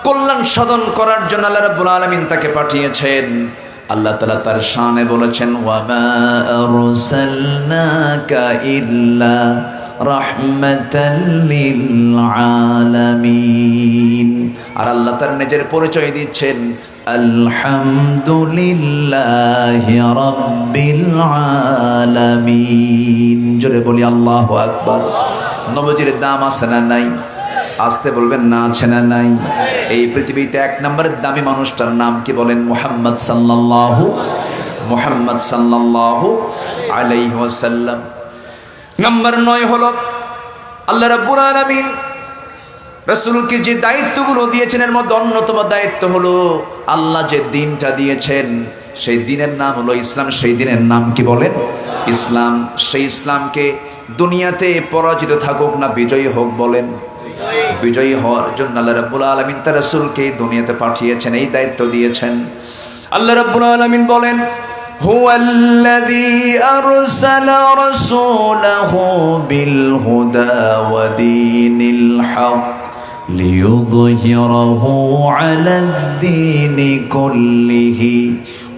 কল্যাণ সাধন করার জন্য আল্লাহ রাব্বুল আলামিন তাকে পাঠিয়েছেন। আল্লাহ তাআলা তার শানে বলেছেন, ওয়া মা আরসালনাকা ইল্লা রাহমাতাল লিল আলামিন। আর আল্লাহ তার নিজের পরিচয় দিচ্ছেন, আলহামদুলিল্লাহি রাব্বিল আলামিন। জোরে বলি আল্লাহু আকবার। নবীজির দাম আছে না নাই? আসতে বলবেন না, আছে না নাই? এই পৃথিবীতে 1 নম্বরের দামি মানুষটার নাম কি বলেন? মুহাম্মদ সাল্লাল্লাহু আলাইহি ওয়াসাল্লাম। নাম্বার 9 হলো আল্লাহ রাব্বুল আলামিন রাসূলকে যে দায়িত্বগুলো দিয়েছেন, এর মধ্যে অন্যতম দায়িত্ব হলো আল্লাহ যে দিনটা দিয়েছেন, সেই দিনের নাম হলো ইসলাম। সেই দিনের নাম কি বলেন? ইসলাম। সেই ইসলামকে দুনিয়াতে পরাজিত থাকুক না বিজয়ী হোক, বলেন? বিজয়ী হওয়ার জন্য আল্লাহ রাব্বুল আলামিন তার রাসূলকে দুনিয়াতে পাঠিয়েছেন, এই দায়িত্ব দিয়েছেন। আল্লাহ রাব্বুল আলামিন বলেন, হুয়াল্লাযী আরসালা রাসূলাহু বিল হুদা ওয়া দীনিল হক লিইয়ুযহিরাহু আলাদ-দীনি কুল্লিহি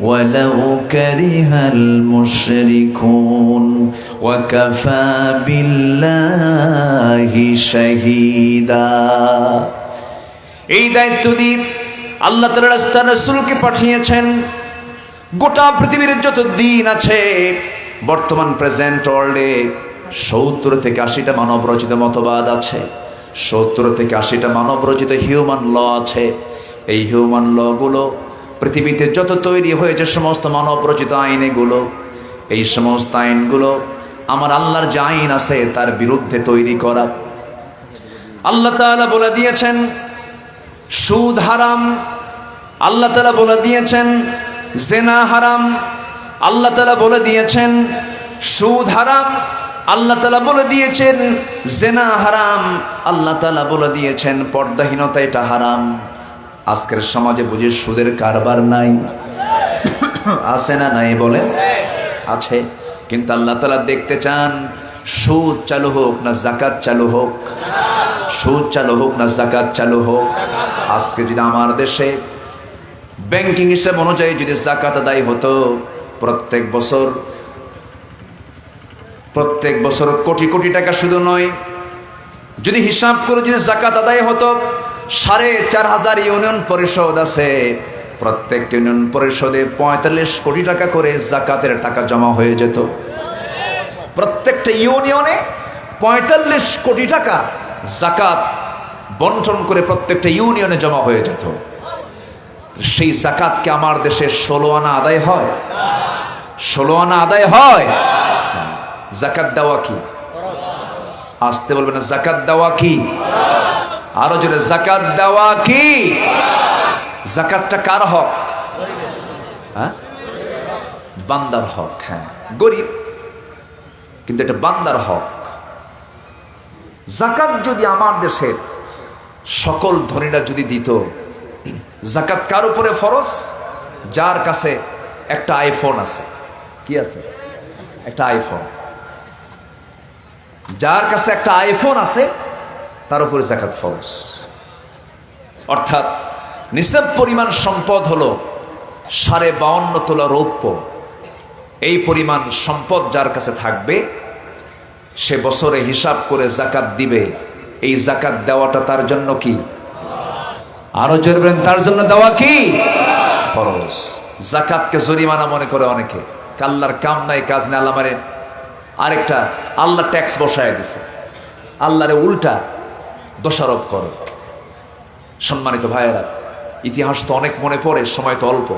ওয়ালাউ কারিহাল মুশরিকুন ওয়া কাফা বিল্লাহি শাহীদা। এই দায়িত্ব দিয়ে আল্লাহ তাআলা তার রাসূলকে পাঠিয়েছেন। গোটা পৃথিবীর যত দিন আছে, বর্তমান প্রেজেন্ট ওয়ার্ল্ডে 70 থেকে 80টা মানব রচিত মতবাদ আছে। 70 থেকে 80টা মানব রচিত হিউম্যান ল আছে। এই হিউম্যান ল গুলো পৃথিবীতে যত তৈরি হয়েছে, সমস্ত মানব রচিত আইনগুলো, এই সমস্ত আইনগুলো আমার আল্লাহর যে আইন আছে তার বিরুদ্ধে তৈরি করা। আল্লাহ তাআলা বলে দিয়েছেন সুদ হারাম, আল্লাহ তাআলা বলে দিয়েছেন জিনা হারাম, আল্লাহ তাআলা বলে দিয়েছেন সুদ হারাম, আল্লাহ তাআলা বলে দিয়েছেন জিনা হারাম, আল্লাহ তাআলা বলে দিয়েছেন পর্দাহীনতা এটা হারাম। আজকের সমাজে বুঝি সুদের কারবার নাই? আছে না নাই বলেন? আছে। কিন্তু আল্লাহ তাআলা দেখতে চান সুদ চালু হোক না যাকাত চালু হোক, সুদ চালু হোক না যাকাত চালু হোক। আজকে যদি আমার দেশে ব্যাংকিং হিসাব অনুযায়ী যদি যাকাত আদায় হতো, প্রত্যেক বছর কোটি কোটি টাকা শুধু নয়, যদি হিসাব করে যদি যাকাত আদায় হতো, 4,500 ইউনিয়ন পরিষদ আছে, প্রত্যেকটা ইউনিয়ন পরিষদে 45 কোটি টাকা করে যাকাতের টাকা জমা হয়ে যেত। প্রত্যেকটা ইউনিয়নে 45 কোটি টাকা যাকাত বন্টন করে প্রত্যেকটা ইউনিয়নে জমা হয়ে যেত। সেই জাকাতকে আমার দেশে 16 আনা আদায় হয়? 16 আনা আদায় হয়? জাকাত দেওয়া কি? আসতে বলবেন না, জাকাত দেওয়া কি? আরো জোরে, জাকাত দেওয়া কি? জাকাতটা কার হক? হ্যাঁ, বান্দার হক। হ্যাঁ, গরিব, কিন্তু এটা বান্দার হক। জাকাত যদি আমার দেশের সকল ধনীরা যদি দিত, জাকাত কার উপরে ফরজ? যার কাছে একটা আইফোন আছে। কি আছে? একটা আইফোন। যার কাছে একটা আইফোন আছে তার উপরে জাকাত ফরজ। অর্থাৎ নিসাব পরিমাণ সম্পদ হলো 52.5 তোলা রৌপ্য। এই পরিমাণ সম্পদ যার কাছে থাকবে সে বছরে হিসাব করে জাকাত দিবে। এই জাকাত দেওয়াটা তার জন্য কি? আরো জোরে বলেন, তার জন্য দেওয়া কি? ফরজ। জাকাতকে জরিমানা মনে করে অনেকে। আল্লাহর কাম নাই, কাজ নাই, আল্লাহ মারে আরেকটা আল্লাহ ট্যাক্স বসায় দিছে, আল্লাহরে উল্টা দোষারোপ করে। সম্মানিত ভাইয়েরা, ইতিহাস তো অনেক মনে পড়ে, সময় তো অল্প,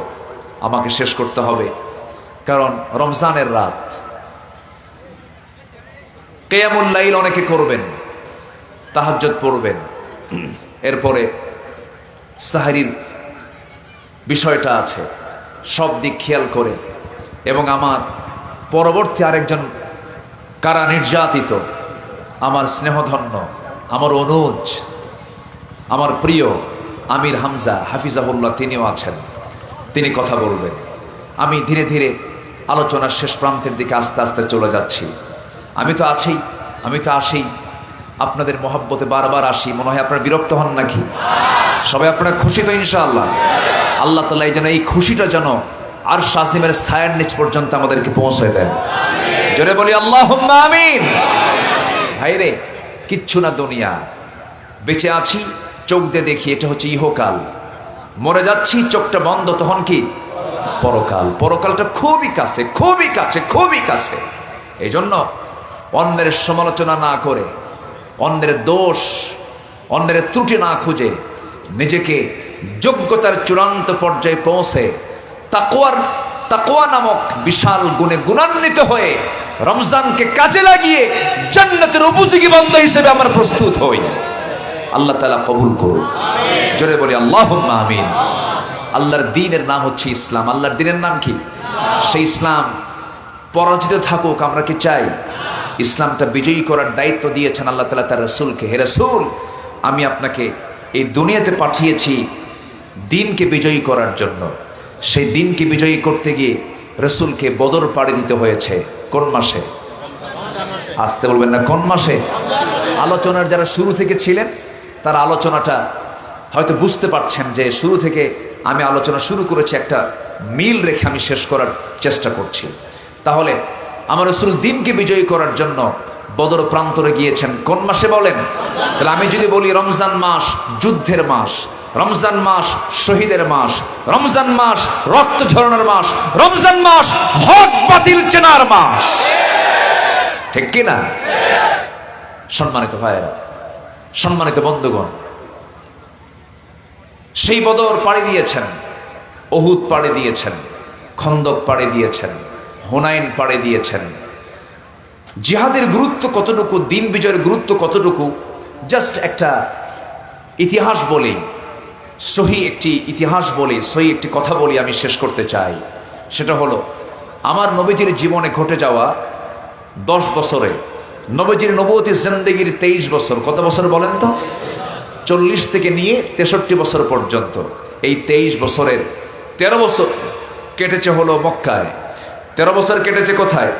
আমাকে শেষ করতে হবে। কারণ রমজানের রাত, কিয়ামুল লাইল অনেকে করবেন, তাহাজ্জুদ পড়বেন, এরপরে সাহরির বিষয়টা আছে, সব দিক খেয়াল করে। এবং আমার পরবর্তী আরেকজন কারা নির্যাতিত, আমার স্নেহধন্য, আমার অনুজ, আমার প্রিয় আমির হামজা হাফিজাহুল্লাহ, তিনিও আছেন, তিনি কথা বলবেন। আমি ধীরে ধীরে আলোচনার শেষ প্রান্তের দিকে আস্তে আস্তে চলে যাচ্ছি। আমি তো আসি, আপনাদের মহব্বতে বারবার আসি। মনে হয় আপনারা বিরক্ত হন নাকি? সবাই আপনারা খুশি তো ইনশাআল্লাহ? আল্লাহ তাআলা যেন এই খুশিটা যেন আর শাসিমের ছায়ার নিচ পর্যন্ত আমাদেরকে পৌঁছে দেন। জোরে বলি আল্লাহুম্মা আমিন। ভাইরে, কিচ্ছু না দুনিয়া, বেঁচে আছি চোখ দিয়ে দেখি, এটা হচ্ছে ইহকাল। মরে যাচ্ছি চোখটা বন্ধ, তখন কি? পরকাল। পরকালটা খুবই কাছে, খুবই কাছে, খুবই কাছে। এই জন্য অন্যের সমালোচনা না করে, অন্যের দোষ, অন্যের ত্রুটি না খুঁজে, নিজেকে যোগ্যতার চূড়ান্ত পর্যায়ে পৌঁছে তাকওয়া নামক বিশাল গুণে গুণান্বিত হয়ে রমজানকে কাজে লাগিয়ে জান্নাতের উপযোগী বান্দা হিসেবে আমরা প্রস্তুত হই। আল্লাহ তাআলা কবুল করুন। জোরে বলি আল্লাহুম্মা আমিন। আল্লাহর দ্বীনের নাম হচ্ছে ইসলাম। আল্লাহর দ্বীনের নাম কি? সেই ইসলাম পরাজিত থাকুক, আমরা কি চাই? ইসলামটা বিজয়ী করার দায়িত্ব দিয়েছেন আল্লাহ তাআলা তার রাসূলকে। হে রাসূল, আমি আপনাকে এই দুনিয়াতে পাঠিয়েছি দ্বীনকে বিজয়ী করার জন্য। সেই দ্বীনকে বিজয়ী করতে গিয়ে রাসূলকে বদর পাড়ি দিতে হয়েছে। কোন মাসে? আসতে বলবেন না, কোন মাসে? আলোচনার যারা শুরু থেকে ছিলেন তার আলোচনাটা হয়তো বুঝতে পারছেন যে শুরু থেকে আমি আলোচনা শুরু করেছি, একটা মিল রেখে আমি শেষ করার চেষ্টা করছি। তাহলে আমার রাসূল দ্বীনকে বিজয়ী করার জন্য বদর প্রান্তরে গিয়েছেন কোন মাসে বলেন? তাহলে আমি যদি বলি রমজান মাস যুদ্ধের মাস, রমজান মাস শহীদের মাস, রমজান মাস রক্ত ঝরানোর মাস, রমজান মাস হক বাতিল চেনার মাস, ঠিক কিনা? সম্মানিত ভাইয়েরা, সম্মানিত বন্ধুগণ, সেই বদর পাড়ি দিয়েছেন, উহুদ পাড়ি দিয়েছেন, খন্দক পাড়ি দিয়েছেন, হুনাইন পাড়ি দিয়েছেন। জিহাদের গুরুত্ব কতটুকু, দ্বীন বিজয়ের গুরুত্ব কতটুকু, জাস্ট একটা ইতিহাস বলি, সহি একটি ইতিহাস বলি, সহি একটি কথা বলি, আমি শেষ করতে চাই। সেটা হলো আমার নবীজির জীবনে ঘটে যাওয়া 10 বছরে, নবীজির নবুয়তি জিন্দেগির 23 বছর। কত বছর বলেন তো? 40 থেকে নিয়ে 63 বছর পর্যন্ত। এই 23 বছরের 13 বছর কেটেছে হলো মক্কায়, 13 বছর কেটেছে কোথায়?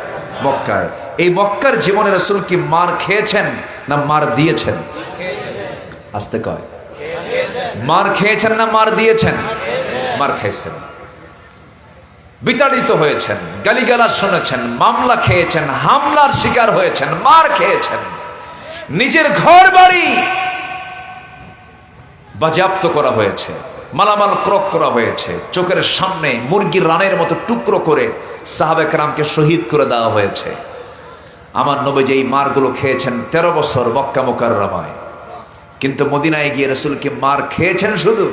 মক্কায়। এই মক্কার জীবনে রাসূল কি মার খেয়েছেন না মার দিয়েছেন? আসতে কয়, মার খেয়েছেন না মার দিয়েছেন? মার খেয়েছেন। বিতাড়িত হয়েছেন, গালিগালাজ শুনেছেন, মামলা খেয়েছেন, হামলার শিকার হয়েছেন, মার খেয়েছেন, নিজের ঘর বাড়ি বাজেয়াপ্ত করা হয়েছে, মালামাল ক্রয় করা হয়েছে, চোখের সামনে মুরগির রানের মতো টুকরো করে সাহাবে কেরামকে শহীদ করে দেওয়া হয়েছে। আমার নবী যেই মারগুলো খেয়েছেন 13 বছর মক্কা মুকাররমায়, কিন্তু মদিনায় গিয়ে রাসূলকে মার খেয়েছেন শুধু?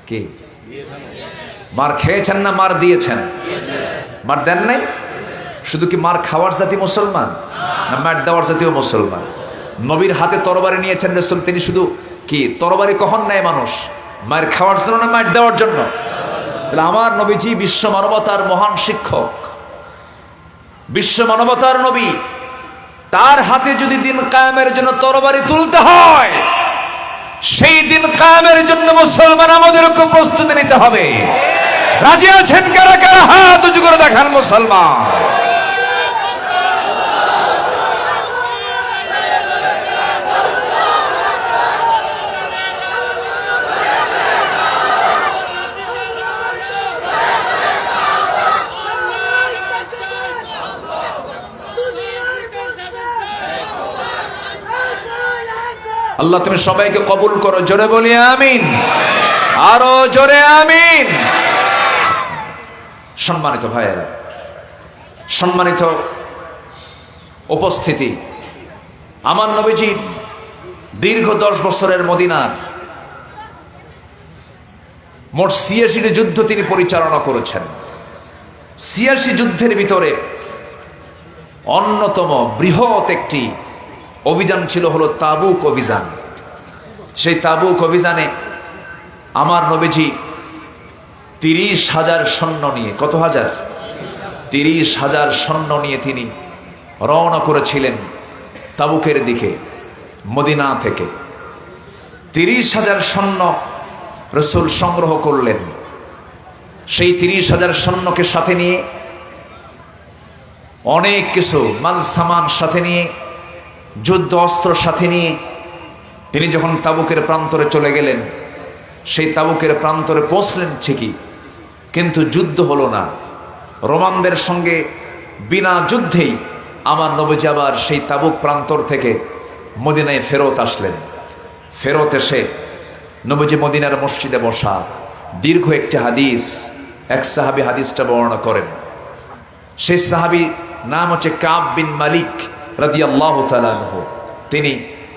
কি মার খেয়েছেন না মার দিয়েছেন? মার দেন নাই? শুধু কি মার খাওয়ার জাতি মুসলমান, না মার দেওয়ার জাতীয় মুসলমান? নবীর হাতে তরবারি নিয়েছেন রাসূল, তিনি শুধু কি তরবারি কখন নেয় মানুষ? মায়ের খাওয়ার জন্য না মার দেওয়ার জন্য? তাহলে আমার নবীজি বিশ্ব মানবতার মহান শিক্ষক, বিশ্ব মানবতার নবী, তার হাতে যদি দিন কায়েমের জন্য তরবারি তুলতে হয়, সেই দিন কায়েমের জন্য মুসলমান আমাদেরকে প্রস্তুতি নিতে হবে। রাজি আছেন কারা কারা? হাত উঁচু করে দেখান মুসলমান। আল্লাহ তুমি সবাইকে কবুল করো, জোরে বলি আমিন, আরো জোরে আমিন। সম্মানিত ভাইয়েরা, সম্মানিত উপস্থিতি, আমার নবীজি দীর্ঘ 10 বছরের মদিনার মোট 86টি যুদ্ধ তিনি পরিচালনা করেছেন। 86 যুদ্ধের ভিতরে অন্যতম বৃহৎ একটি অভিযান ছিল হলো তাবুক অভিযান। সেই তাবুক অভিযানে আমার নবীজি 30,000 সৈন্য নিয়ে, কত হাজার? 30,000 সৈন্য নিয়ে তিনি রওনা করেছিলেন তাবুকের দিকে মদিনা থেকে। 30,000 সৈন্য রাসূল সংগ্রহ করলেন। সেই 30,000 সৈন্যকে সাথে নিয়ে, অনেক কিছু মাল সামান সাথে নিয়ে, যুদ্ধ অস্ত্র সাথে নিয়ে তিনি যখন তাবুকের প্রান্তরে চলে গেলেন, সেই তাবুকের প্রান্তরে পৌঁছলেন ঠিকই, কিন্তু যুদ্ধ হলো না। রোমানদের সঙ্গে বিনা যুদ্ধেই আমার নবীজি আবার সেই তাবুক প্রান্তর থেকে মদিনায় ফেরত আসলেন। ফেরত এসে নবীজি মদিনার মসজিদে বসা, দীর্ঘ একটি হাদিস, এক সাহাবী হাদিসটা বর্ণনা করেন। সেই সাহাবী নাম হচ্ছে কাব বিন মালিক রাদিয়াল্লাহু তাআলা আনহু। তিনি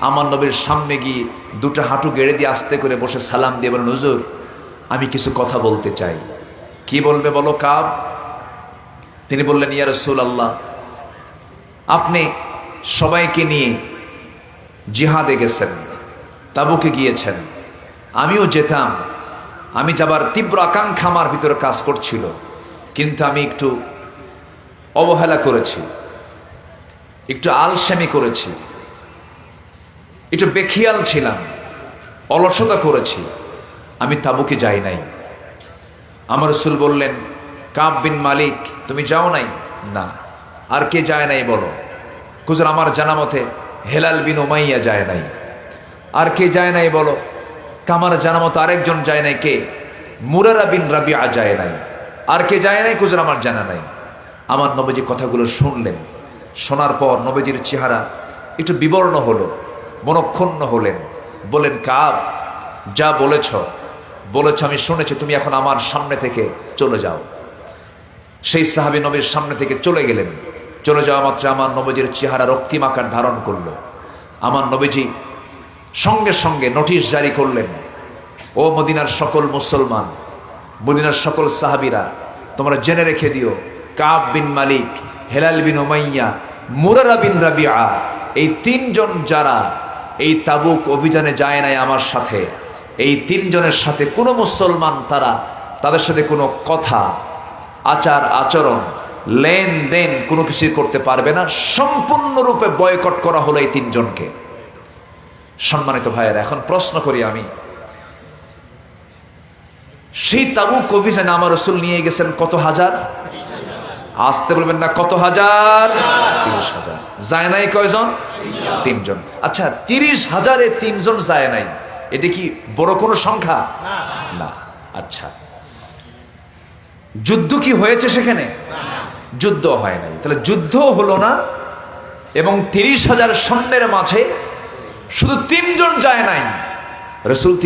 আমার নবীর সামনে গিয়ে দুটো হাঁটু গেড়ে দিয়ে আস্তে করে বসে সালাম দিয়ে বলেন, হুজুর আমি কিছু কথা বলতে চাই। কি বলবে বলো কাব? তিনি বললেন, ইয়া রাসূলুল্লাহ, আপনি সবাইকে নিয়ে জিহাদে গেছেন, তাবুকে গিয়েছেন, আমিও যেতাম। আমি যাবার তীব্র আকাঙ্ক্ষা আমার ভিতরে কাজ করছিল, কিন্তু আমি একটু অবহেলা করেছি, একটু আলসেমি করেছি, একটু বেখিয়াল ছিলাম, অলসতা করেছি, আমি তাবুকে যাই নাই। আমার রাসূল বললেন, কাব বিন মালিক তুমি যাও নাই? না। আর কে যায় নাই বলো? হুজুর আমার জানা মতে হেলাল বিন উমাইয়া যায় নাই। আর কে যায় নাই বলো? আমার জানা মতো আরেকজন যায় নাই। কে? মুরারা বিন রাবিআ যায় নাই। আর কে যায় নাই? হুজুর আমার জানা নাই। আমার নবীজি কথাগুলো শুনলেন। শোনার পর নবীজির চেহারা একটু বিবর্ণ হলো, মনক্ষুণ্ণ হলেন। বলেন, কাব যা বলেছ আমি শুনেছি, তুমি এখন আমার সামনে থেকে চলে যাও। সেই সাহাবী নবীর সামনে থেকে চলে গেলেন। চলে যাওয়া মাত্র আমার নবীজির চেহারা রক্তিম আকার ধারণ করলো। আমার নবীজি সঙ্গে সঙ্গে নোটিশ জারি করলেন, ও মদিনার সকল মুসলমান, মদিনার সকল সাহাবীরা, তোমরা জেনে রেখে দিও, কাব বিন মালিক, হেলাল বিন উমাইয়া, মুরারা বিন রাবিআ, এই 3 জন যারা এই তাবুক অভিযানে যায় নাই আমার সাথে, এই 3 জনের সাথে কোনো মুসলমান তাদের সাথে কোনো কথা, আচার আচরণ, লেনদেন কোনো কিছুই করতে পারবে না। সম্পূর্ণরূপে বয়কট করা হলো এই 3 জনকে। সম্মানিত ভাইয়েরা, এখন প্রশ্ন করি আমি, সেই তাবুক অভিযানে আমার রাসূল নিয়ে গেছেন কত হাজার? আসতে বলবেন না, কত হাজার? 30,000। যায় নাই কয়জন? 3 জন। আচ্ছা, 30,000-এ 3 জন যায় নাই, এটা কি বড় কোনো সংখ্যা? না। আচ্ছা, যুদ্ধ কি হয়েছে সেখানে? যুদ্ধ হয় নাই। তাহলে যুদ্ধ হলো না, এবং 30,000 সৈন্যের মাঝে শুধু 3 জন যায় নাই। রাসূল তো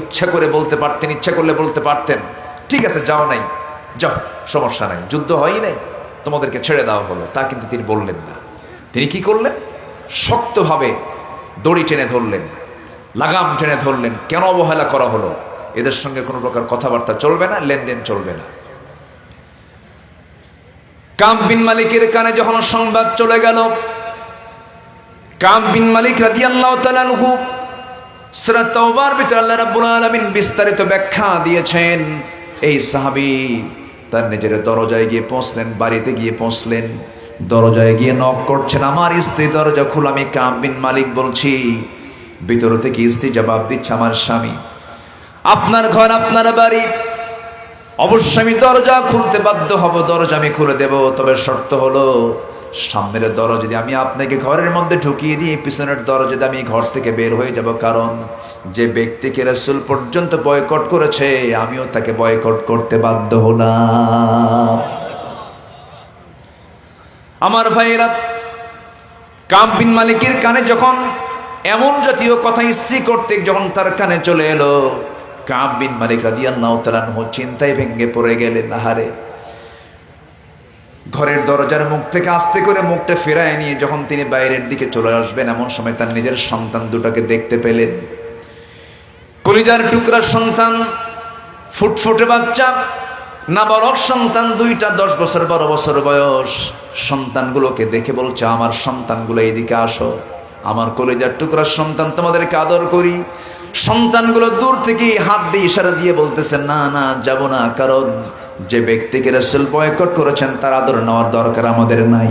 ইচ্ছা করে বলতে পারতেন, ইচ্ছা করলে বলতে পারতেন, ঠিক আছে যাও নাই, যাও, সমস্যা নাই, যুদ্ধ হয়ই নাই, তোমাদেরকে ছেড়ে দেওয়া হলো। তা কিন্তু তিনি বললেন না। তিনি কি করলেন? শক্তভাবে দড়ি টেনে ধরলেন, লাগাম টেনে ধরলেন। কেন অবহেলা করা হলো? এদের সঙ্গে কোনো প্রকার কথাবার্তা চলবে না, লেনদেন চলবে না। কাব বিন মালিকের কানে যখন সংবাদ চলে গেল, কাব বিন মালিক রাদিয়াল্লাহু তাআলা আনহু সূরা তাওবার ভিতরে আল্লাহ রাব্বুল আলামিন বিস্তারিত ব্যাখ্যা দিয়েছেন। এই সাহাবী তার নিজের দরজায় গিয়ে পৌঁছলেন, বাড়িতে গিয়ে পৌঁছলেন, দরজায় গিয়ে নক করছেন, আমার স্ত্রী দরজা খুল, আমি কাব বিন মালিক বলছি। ভিতর থেকে স্ত্রী জবাব দিচ্ছে, আমার স্বামী, আপনার ঘর আপনার বাড়ি, অবশ্যই আমি দরজা খুলতে বাধ্য হব, দরজা আমি খুলে দেব, তবে শর্ত হলো সামনের দরজা যদি আমি আপনাকে ঘরের মধ্যে ঢুকিয়ে দিয়ে পিছনের দরজা দিয়ে আমি ঘর থেকে বের হয়ে যাব, কারণ যে ব্যক্তিকে রাসূল পর্যন্ত বয়কট করেছে আমিও তাকে বয়কট করতে বাধ্য হলাম। আমার ভাইয়েরা, কাব বিন মালিকের কানে যখন এমন জাতীয় কথা স্ত্রী করতে যখন তার কানে চলে এলো, কাব বিন মালিক রাদিয়াল্লাহু তাআলা আনহু চিন্তায় ভেঙে পড়ে গেলেন। আহারে, ঘরের দরজার মুখ থেকে আস্তে করে মুখটা ফেরায় নিয়ে যখন তিনি বাইরের দিকে চলে আসবেন, এমন সময় তার নিজের সন্তান দুটাকে দেখতে পেলেন। কলিজার টুকরার সন্তান, ফুটফুটে বাচ্চা, নাবালক সন্তান দুইটা, 10 বছর 12 বছর বয়স। সন্তানগুলোকে দেখে বলছে, আমার সন্তানগুলো এইদিকে আসো, আমার কলিজার টুকরার সন্তান, তোমাদেরকে আদর করি। সন্তানগুলো দূর থেকে হাত দিয়ে ইশারা দিয়ে বলতেছে, না না, যাব না, কারণ যে ব্যক্তিকে রাসূল বয়কট করেছেন তার আদর নেওয়ার দরকার আমাদের নাই।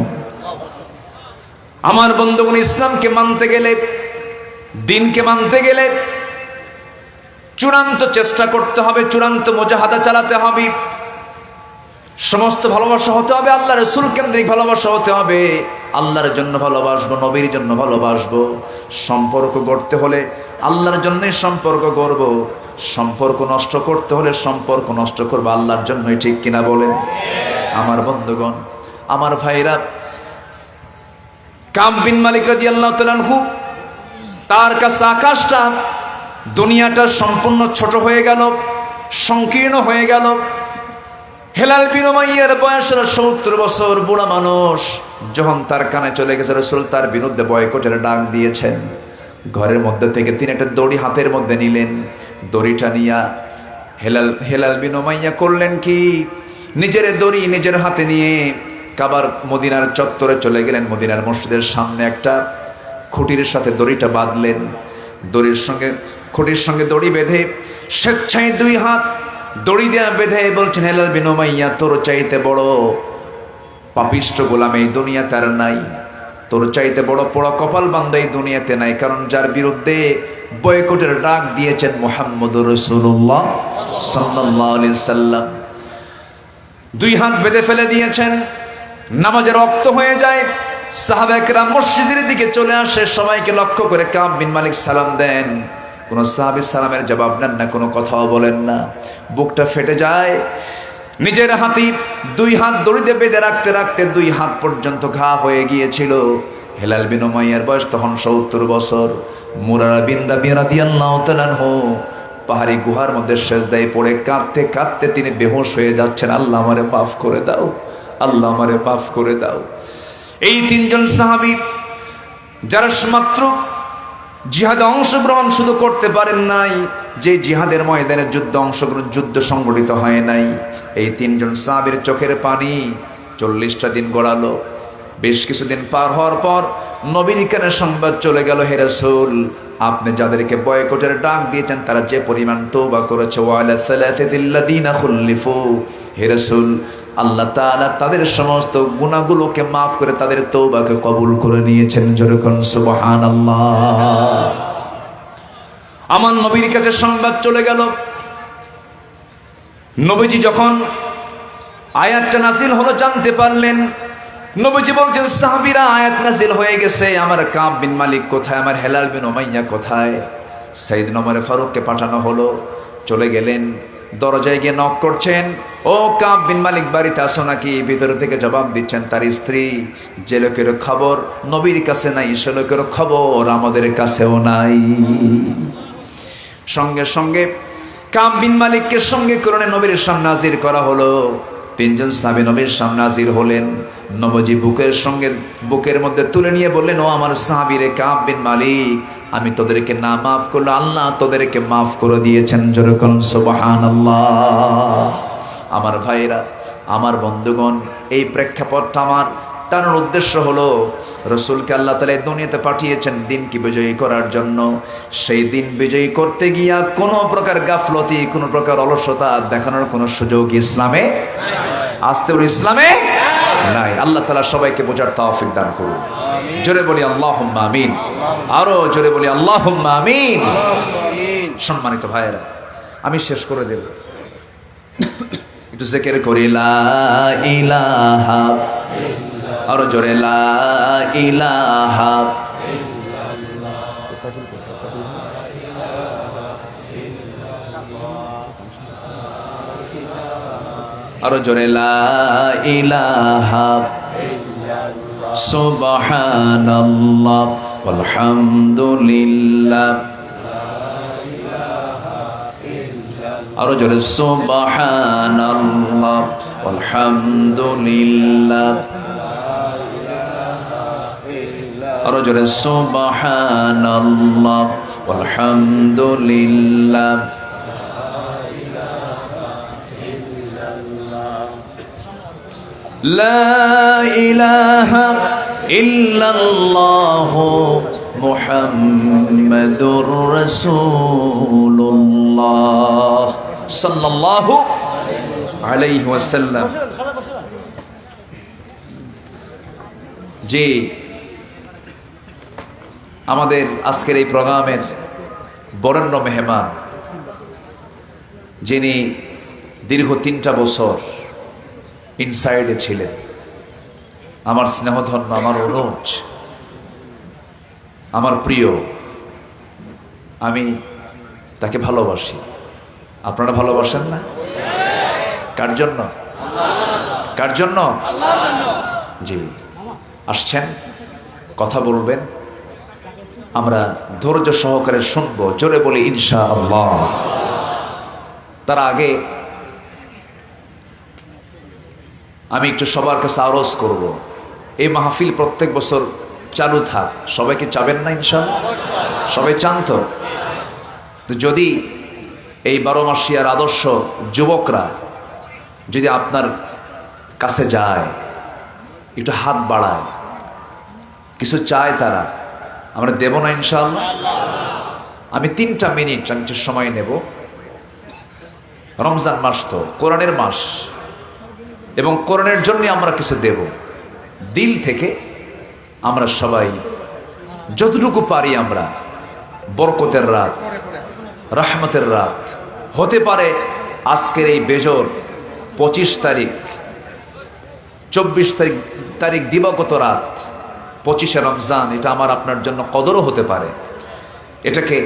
আমার বন্ধুগণ, ইসলামকে মানতে গেলে, দিনকে মানতে গেলে চূড়ান্ত চেষ্টা করতে হবে, চূড়ান্ত মুজাহাদা চালাতে হবে। সমস্ত ভালোবাসা হতে হবে আল্লাহ রাসূল কেন্দ্রিক ভালোবাসা হতে হবে। আল্লাহর জন্য ভালোবাসবো, নবীর জন্য ভালোবাসবো। সম্পর্ক গড়তে হলে আল্লাহর জন্যই সম্পর্ক গড়ব, সম্পর্ক নষ্ট করতে হলে সম্পর্ক নষ্ট করবো আল্লাহর জন্যই, ঠিক কিনা বলেন? আমার বন্ধুগণ, আমার ভাইরা, কাব বিন মালিক রাদিয়াল্লাহু তাআলা আনহু, তার কাছে আকাশটা, দুনিয়াটা সম্পূর্ণ ছোট হয়ে গেল, সংকীর্ণ হয়ে গেল। হেলাল বিন উমাইয়ার বয়স 70 বছর, বুড়া মানুষ। যখন তার কানে চলে গেছে রাসূল তার বিরুদ্ধে বয়কটের ডাক দিয়েছেন, ঘরের মধ্যে থেকে তিনি একটা দড়ি হাতের মধ্যে নিলেন। দড়িটা নিয়া হেলাল বিন উমাইয়া করলেন কি, নিজের দড়ি নিজের হাতে নিয়ে কাবার মদিনার চত্বরে চলে গেলেন। মদিনার মসজিদের সামনে একটা খুঁটির সাথে দড়িটা বাঁধলেন। খুঁটির সঙ্গে দড়ি বেঁধে স্বেচ্ছায় 2 হাত দড়ি দেয়া বেঁধে বলছেন, হেলাল বিন উমাইয়া, তোর চাইতে বড় পাপিষ্ঠ গোলাম এই দুনিয়াতে আর নাই, তোর চাইতে বড় পোড়া কপাল বান্দা এই দুনিয়াতে নাই, কারণ যার বিরুদ্ধে বয়কটের ডাক দিয়েছেন মুহাম্মদুর রাসূলুল্লাহ সাল্লাল্লাহু আলাইহি সাল্লাম। 2 হাত বেঁধে ফেলে দিয়েছেন। নামাজের রক্ত হয়ে যায়। সাহাবায়ে কেরাম মসজিদের দিকে চলে আসে, সবাইকে লক্ষ্য করে কাব বিন মালিক সালাম দেন। কোন সাহাবী সালামের জবাব নেন না, কোনো কথাও বলেন না। বুকটা ফেটে যায়। নিজের হাতে 2 হাত দড়িতে বেঁধে রাখতে রাখতে 2 হাত পর্যন্ত ঘা হয়ে গিয়েছিল। হেলাল বিন উমাইয়ার বয়স তখন 70 বছর। মুরারা বিন রাবি রাদিয়াল্লাহু তাআলা আনহু পাহাড়ি গুহার মধ্যে সেজদায় পড়ে কাঁদতে কাঁদতে তিনি বেহুশ হয়ে যাচ্ছেন। আল্লাহ আমারে মাফ করে দাও, আল্লাহ আমারে মাফ করে দাও। এই 3 জন সাহাবী যারা মাত্র জিহাদে অংশগ্রহণ শুধু করতে পারেন নাই, যে জিহাদের ময়দানে যুদ্ধ সংগঠিত হয় নাই, এই 3 জন সাহাবীর চোখের পানি 40টা দিন গড়ালো। বেশ কিছুদিন পার হওয়ার পর নবীর কানে সংবাদ চলে গেল, হে রাসূল, আপনি যাদেরকে বয়কটের ডাক দিয়েছেন তারা যে পরিমাণ তওবা করেছে, ওয়ালা সালাসাতিল্লাযিনা খুল্লিফু, হে রাসূল, আল্লাহ তাআলা তাদের সমস্ত গুনাহগুলোকে মাফ করে তাদের তওবাকে কবুল করে নিয়েছেন। যেরকম সুবহানাল্লাহ। আমার নবীর কাছে সংবাদ চলে গেল। নবীজি যখন আয়াতটা নাযিল হলো জানতে পারলেন, নবীজি বলছেন, সাহাবীরা, আয়াত নাযিল হয়ে গেছে, আমার কাব বিন মালিক কোথায়, আমার হেলাল বিন উমাইয়া কোথায়? সাইয়েদনা ওমর ফারুককে পাঠানো হলো। চলে গেলেন, দরজায় গিয়ে নক করছেন, ও কাব বিন মালিক, বাড়িতে আসো নাকি? ভিতর থেকে জবাব দিচ্ছেন তার স্ত্রী, যে লোকের খবর নবীর কাছে নাই সে লোকের খবর আমাদের কাছেও নাই। সঙ্গে সঙ্গে কাব বিন মালিককে সঙ্গে করে নবীর সামনে হাজির করা হলো। 3 জন সাহাবী নবীর সামনে হাজির হলেন। নবীজি বুকের মধ্যে তুলে নিয়ে বললেন, ও আমার সাহাবী রে কাব বিন মালিক, আমি তোদেরকে না মাফ করলে আল্লাহ তোদেরকে মাফ করে দিয়েছেন। যেরকম সুবহানাল্লাহ। আমার ভাইরা, আমার বন্ধুগণ, এই প্রেক্ষাপটটা আমার টানার উদ্দেশ্য হলো রসুলকে আল্লাহ তাআলা এই দুনিয়াতে পাঠিয়েছেন দিনকে বিজয়ী করার জন্য। সেই দিন বিজয়ী করতে গিয়া কোনো প্রকার গাফলতি, কোনো প্রকার অলসতা দেখানোর কোনো সুযোগ ইসলামে আসতে ইসলামে নাই। আল্লাহ তাআলা সবাইকে বোঝার তৌফিক দান করুন। জোরে বলি আল্লাহুম্মা আমিন। আরো জোরে বলি আল্লাহুম্মা আমিন। সম্মানিত ভাইয়েরা, আমি শেষ করে দেব, একটু জিকির করি লা ইলাহা, আরো জোরে লা ইলাহা, আরো জোরে লা ইলাহা সুবহানাল্লাহ ওয়ালহামদুলিল্লাহ, আরো জোরে সুবহানাল্লাহ ওয়ালহামদুলিল্লাহ, আরো জোরে সুবহানাল্লাহ ওয়ালহামদুলিল্লাহ। লা ইলাহা ইল্লাল্লাহ মুহাম্মাদুর রাসূলুল্লাহ সাল্লাল্লাহু আলাইহি ওয়াসাল্লাম। জি, আমাদের আজকের এই প্রোগ্রামের বরেণ্য মেহমান, যিনি দীর্ঘ 3টা বছর ইনসাইডে ছিলেন, আমার স্নেহধন্য, আমার অনুজ, আমার প্রিয়, আমি তাকে ভালোবাসি। আপনারা ভালোবাসেন না? কার জন্য? কার জন্য? জি, আসছেন, কথা বলবেন, আমরা ধৈর্য সহকারে শুনবো। জোরে বলি ইনশাআল্লাহ। তার আগে আমি একটু সবার কাছে আরজ করব, এই মাহফিল প্রত্যেক বছর চালু থাক। সবাইকে চাবেন না ইনশাআল্লাহ? সবাই চান তো? যদি এই 12 মাসিয়ার আদর্শ যুবকরা যদি আপনার কাছে যায়, একটু হাত বাড়ায়, কিছু চায়, তারা আমরা দেব না ইনশাআল্লাহ? আমি 3টা মিনিট আমি একটু সময় নেব। রমজান মাস তো কোরআনের মাস, এবং কোরআনের জন্য আমরা কিছু দেব। দিল থেকে আমরা সবাই যতটুকু পারি, আমরা বরকতের রাত, রহমতের রাত হতে পারে আজকের এই বেজর 25 তারিখ, 24 তারিখ দিবাগত রাত, 25শে রমজান, এটা আমার আপনার জন্য কদরও হতে পারে। এটাকে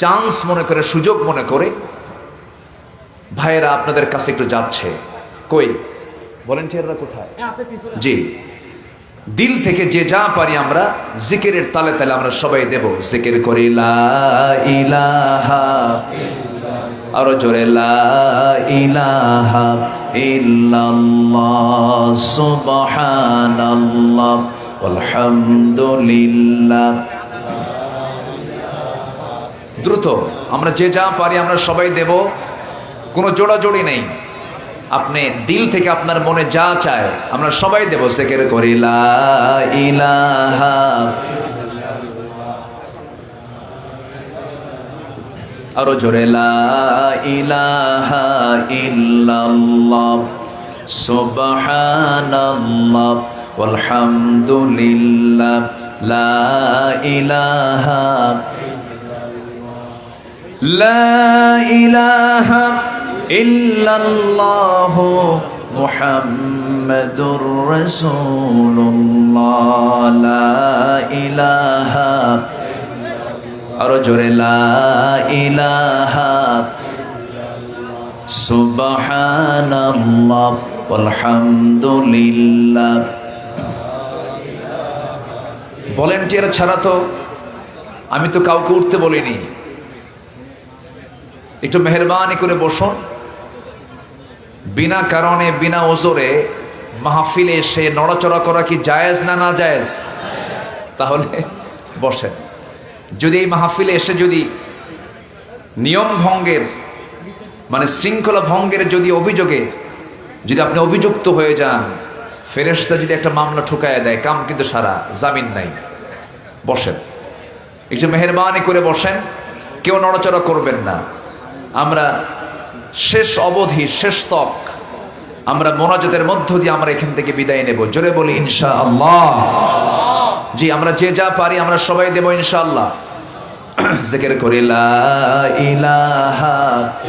চান্স মনে করে, সুযোগ মনে করে ভাইয়েরা আপনাদের কাছে একটু যাচ্ছে। কই ভলেন্টিয়াররা কোথায়? জি, দিল থেকে যে যা পারি আমরা জিকিরের তালে তালে আমরা সবাই দেব। জিকির করি লা ইলাহা, আরো জোরে লা ইলাহা ইল্লাল্লাহ সুবহানাল্লাহ আলহামদুলিল্লাহ। দ্রুত আমরা যে যা পারি আমরা সবাই দেব, কোনো জোড়াজোড়ি নেই। আপনি দিল থেকে আপনার মনে যা চায় আমরা সবাই দেব। জিকির করি লা ইলাহা, আরো জোরে লা ইলাহা ইল্লাল্লাহ সুবহানাল্লাহ ওয়ালহামদুলিল্লাহ, লা ইলাহা, লা ইলাহা ইল্লাল্লাহ মুহাম্মাদুর রাসূলুল্লাহ, লা ইলাহা, আরো জোরে লা ইলাহা সুবহানাল্লাহ আলহামদুলিল্লাহ। ভলেন্টিয়ার ছাড়া তো আমি তো কাউকে উঠতে বলিনি। একটু মেহরবানি করে বসুন। বিনা কারণে, বিনা ওজরে মাহফিলে এসে নড়াচড়া করা কি জায়েজ না না জায়েজ? তাহলে বসেন। যদি এই মাহফিলে এসে যদি নিয়ম ভঙ্গের মানে শৃঙ্খলা ভঙ্গের যদি অভিযোগে যদি আপনি অভিযুক্ত হয়ে যান, ফেরেশতা যদি একটা মামলা ঠুকায় দেয়, কাম কিন্তু সারা, জামিন নাই। বসেন, একটু মেহেরবানি করে বসেন, কেউ নড়াচড়া করবেন না। আমরা শেষ অবধি, শেষ তক আমরা মোনাজাতের মধ্য দিয়ে আমরা এখান থেকে বিদায় নেব। জোরে বলি ইনশাআল্লাহ। জি, আমরা যে যা পারি আমরা সবাই দেব ইনশাআল্লাহ। জিকির করি লা ইলাহা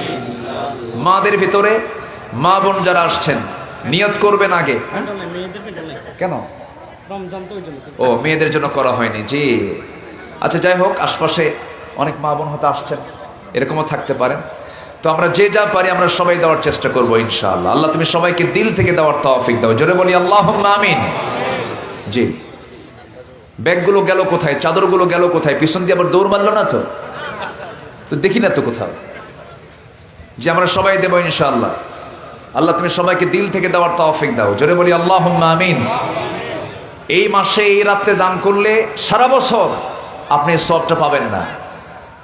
ইল্লাল্লাহ। মাদের ভিতরে মা বোন যারা আসছেন নিয়ত করবেন আগে। কেন? ও, মেয়েদের জন্য করা হয়নি। জি, আচ্ছা, যাই হোক, আশপাশে অনেক মা বোন হয়তো আসছেন, এরকমও থাকতে পারেন। তো আমরা যে যা পারি আমরা সবাই দেওয়ার চেষ্টা করবো ইনশাআল্লাহ। আল্লাহ তুমি সবাইকে দিল থেকে দেওয়ার তৌফিক দাও। জোরে বলি আল্লাহুম্মা আমিন। জি, ব্যাগগুলো গেল কোথায়? চাদরগুলো গেল কোথায়? পিছন দিয়ে আবার দৌড় মারলো না তো? তো দেখি না তো কোথাও। যে আমরা সবাই দেবো ইনশাআল্লাহ। আল্লাহ তুমি সবাইকে দিল থেকে দেওয়ার তৌফিক দাও। জোরে বলি আল্লাহুম্মা আমিন। এই মাসে এই রাত্রে দান করলে সারা বছর আপনি সবটা পাবেন না।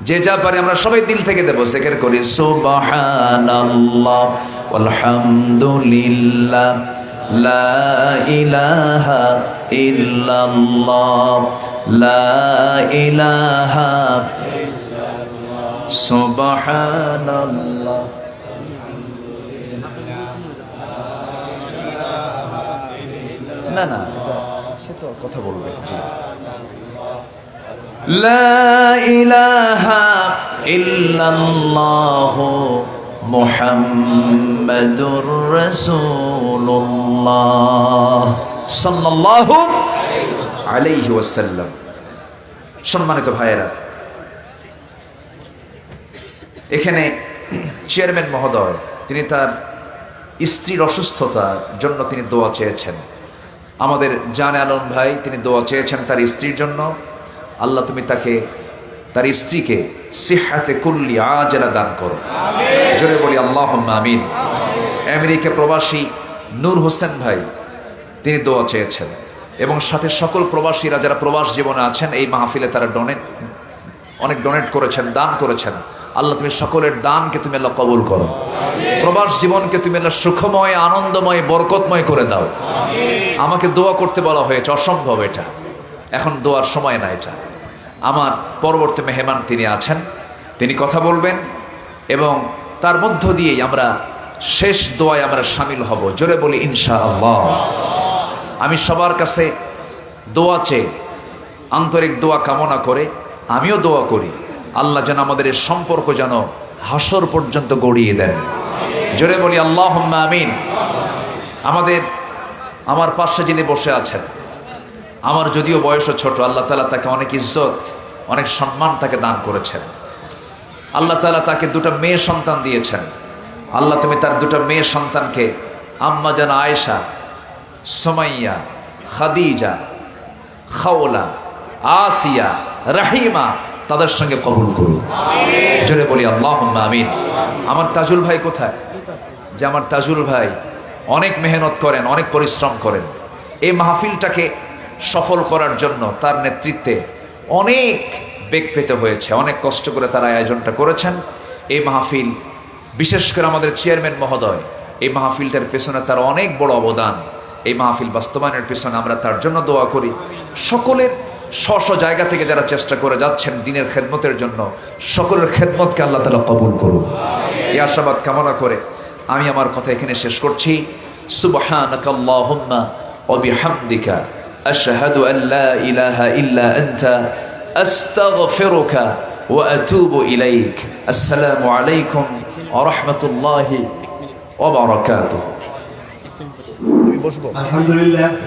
যে যা পারি আমরা সবাই দিল থেকে দেবো। জিকির করি সুবহানাল্লাহ ওয়ালহামদুলিল্লাহ লা ইলাহা ইল্লাল্লাহ লা ইলাহা সুবহানাল্লাহ। না না, সে তো কথা বলবে। জি, লা ইলাহা ইল্লাল্লাহ মুহাম্মাদুর রাসূলুল্লাহ সাল্লাল্লাহু আলাইহি ওয়াসাল্লাম। সম্মানিত ভাইয়েরা, এখানে চেয়ারম্যান মহোদয় তিনি তার স্ত্রীর অসুস্থতার জন্য তিনি দোয়া চেয়েছেন। আমাদের জানে আলম ভাই তিনি দোয়া চেয়েছেন তার স্ত্রীর জন্য। আল্লাহ তুমি তাকে, তার স্ত্রীকে সিহাতে কুল্লি আজলা দান করো। জোরে বলি আল্লাহুম্মা আমিন। আমেরিকা প্রবাসী নূর হোসেন ভাই তিনি দোয়া চেয়েছেন, এবং সাথে সকল প্রবাসীরা যারা প্রবাস জীবনে আছেন এই মাহফিলে তারা অনেক ডোনেট করেছেন, দান করেছেন। আল্লাহ তুমি সকলের দানকে তুমি আল্লাহ কবুল করো। প্রবাস জীবনকে তুমি আল্লাহ সুখময়, আনন্দময়, বরকতময় করে দাও। আমাকে দোয়া করতে বলা হয়েছে, অসম্ভব এটা, এখন দোয়ার সময় না এটা। আমার পরবর্তী মেহমান তিনি আছেন, তিনি কথা বলবেন, এবং তার মধ্য দিয়েই আমরা শেষ দোয়ায় আমরা শামিল হব। জোরে বলি ইনশাআল্লাহ। আমি সবার কাছে দোয়া চেয়ে, আন্তরিক দোয়া কামনা করে আমিও দোয়া করি, আল্লাহ যেন আমাদের এই সম্পর্ক যেন হাসর পর্যন্ত গড়িয়ে দেন। জোরে বলি আল্লাহুম্মা আমিন। আমার পাশে যিনি বসে আছেন, আমার যদিও বয়সও ছোট, আল্লাহ তাআলা তাকে অনেক ইজ্জত, অনেক সম্মান তাকে দান করেছেন। আল্লাহ তাআলা তাকে দুটো মেয়ে সন্তান দিয়েছেন। আল্লাহ তুমি তার দুটো মেয়ে সন্তানকে আম্মা জান আয়েশা, সুমাইয়া, খাদিজা, খাওলা, আসিয়া, রাহিমা তাদের সঙ্গে কবুল করো। জোরে বলি আল্লাহুম্মা আমিন। আমার তাজুল ভাই কোথায়? যে আমার তাজুল ভাই অনেক মেহনত করেন, অনেক পরিশ্রম করেন। এই মাহফিলটাকে সফল করার জন্য তার নেতৃত্বে অনেক বেগ পেতে হয়েছে, অনেক কষ্ট করে তারা আয়োজনটা করেছেন। এই মাহফিল, বিশেষ করে আমাদের চেয়ারম্যান মহোদয়, এই মাহফিলটার পেছনে তার অনেক বড় অবদান। এই মাহফিল বাস্তবায়নের পেছনে আমরা তার জন্য দোয়া করি। সকলের স্ব জায়গা থেকে যারা চেষ্টা করে যাচ্ছেন দিনের খেদমতের জন্য, সকলের খেদমতকে আল্লাহ তাআলা কবুল করুন, এই আশাবাদ কামনা করে আমি আমার কথা এখানে শেষ করছি। সুবহানাকাল্লাহুম্মা ওয়া বিহামদিকা আশহাদু আল লা ইলাহা ইল্লা আনতা আস্তাগফিরুকা ওয়া আতুবু ইলাইক। আসসালামু আলাইকুম ওয়া রাহমাতুল্লাহি ওয়া বারাকাতুহু। আলহামদুলিল্লাহ।